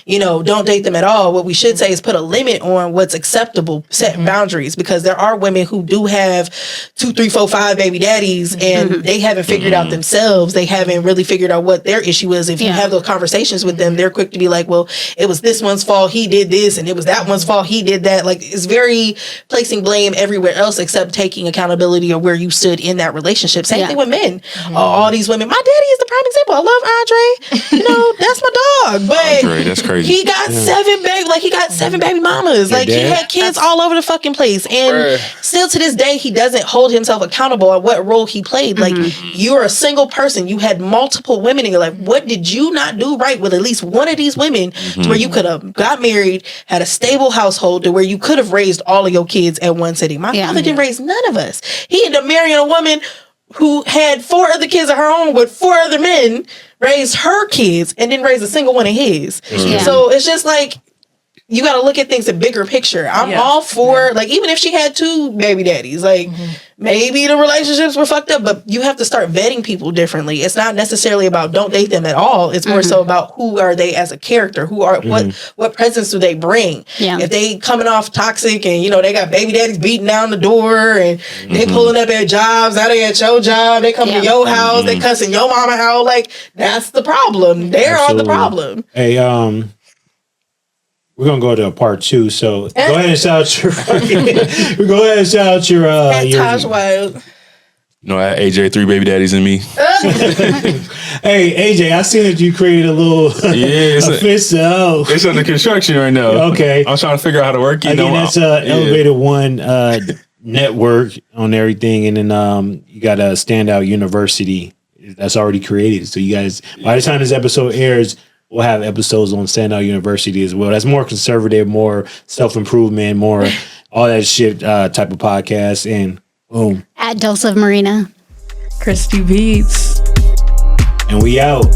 you know, don't date them at all. What we should say is put a limit on what's acceptable, set boundaries, because there are women who do have 2, 3, 4, 5 baby daddies and they haven't figured out themselves. They haven't really figured out what their issue is. If you have those conversations with them, they're quick to be like, well, it was this one's fault, he did this, and it was that one's fault, he did that. Like, it's very placing blame everywhere else except taking accountability of where you stood in that relationship. Same thing with men. All these women, my daddy is the prime example. I love Andre. You know, that's my dog. But Andre, that's crazy. he got 7 baby mamas. Like, he had kids all over the fucking place. And still to this day, he doesn't hold himself accountable at what role he played. Like, you're a single person. You had multiple women in your life. What did you not do right with at least one of these women to where you could have got married, had a stable household, to where you could have raised all of your kids at one sitting? My father didn't raise none of us. He ended up marrying a woman who had 4 other kids of her own with 4 other men, raised her kids and didn't raise a single one of his. Yeah. So it's just like, you got to look at things a bigger picture. I'm all for, like, even if she had 2 baby daddies, like, maybe the relationships were fucked up, but you have to start vetting people differently. It's not necessarily about don't date them at all. It's more so about who are they as a character? Who are, what presence do they bring? Yeah. If they coming off toxic and, you know, they got baby daddies beating down the door and they pulling up at jobs, now they at your job, they come to your house, they cussing your mama out, like, that's the problem. They're on the problem. Hey, we're gonna go to part 2, so go ahead and shout out your. Go ahead and shout out your. Taj Wild. You know, I had AJ 3 baby daddies in me. Hey, AJ, I seen that you created a little. Official. It's under construction right now. Okay, I'm trying to figure out how to work it. Again, that's Elevated One network on everything, and then you got a Standout University that's already created. So you guys, by the time this episode airs, we'll have episodes on Standout University as well. That's more conservative, more self-improvement, more all that shit type of podcast. And boom. At Dose of Marina. Krisdi Beats. And we out.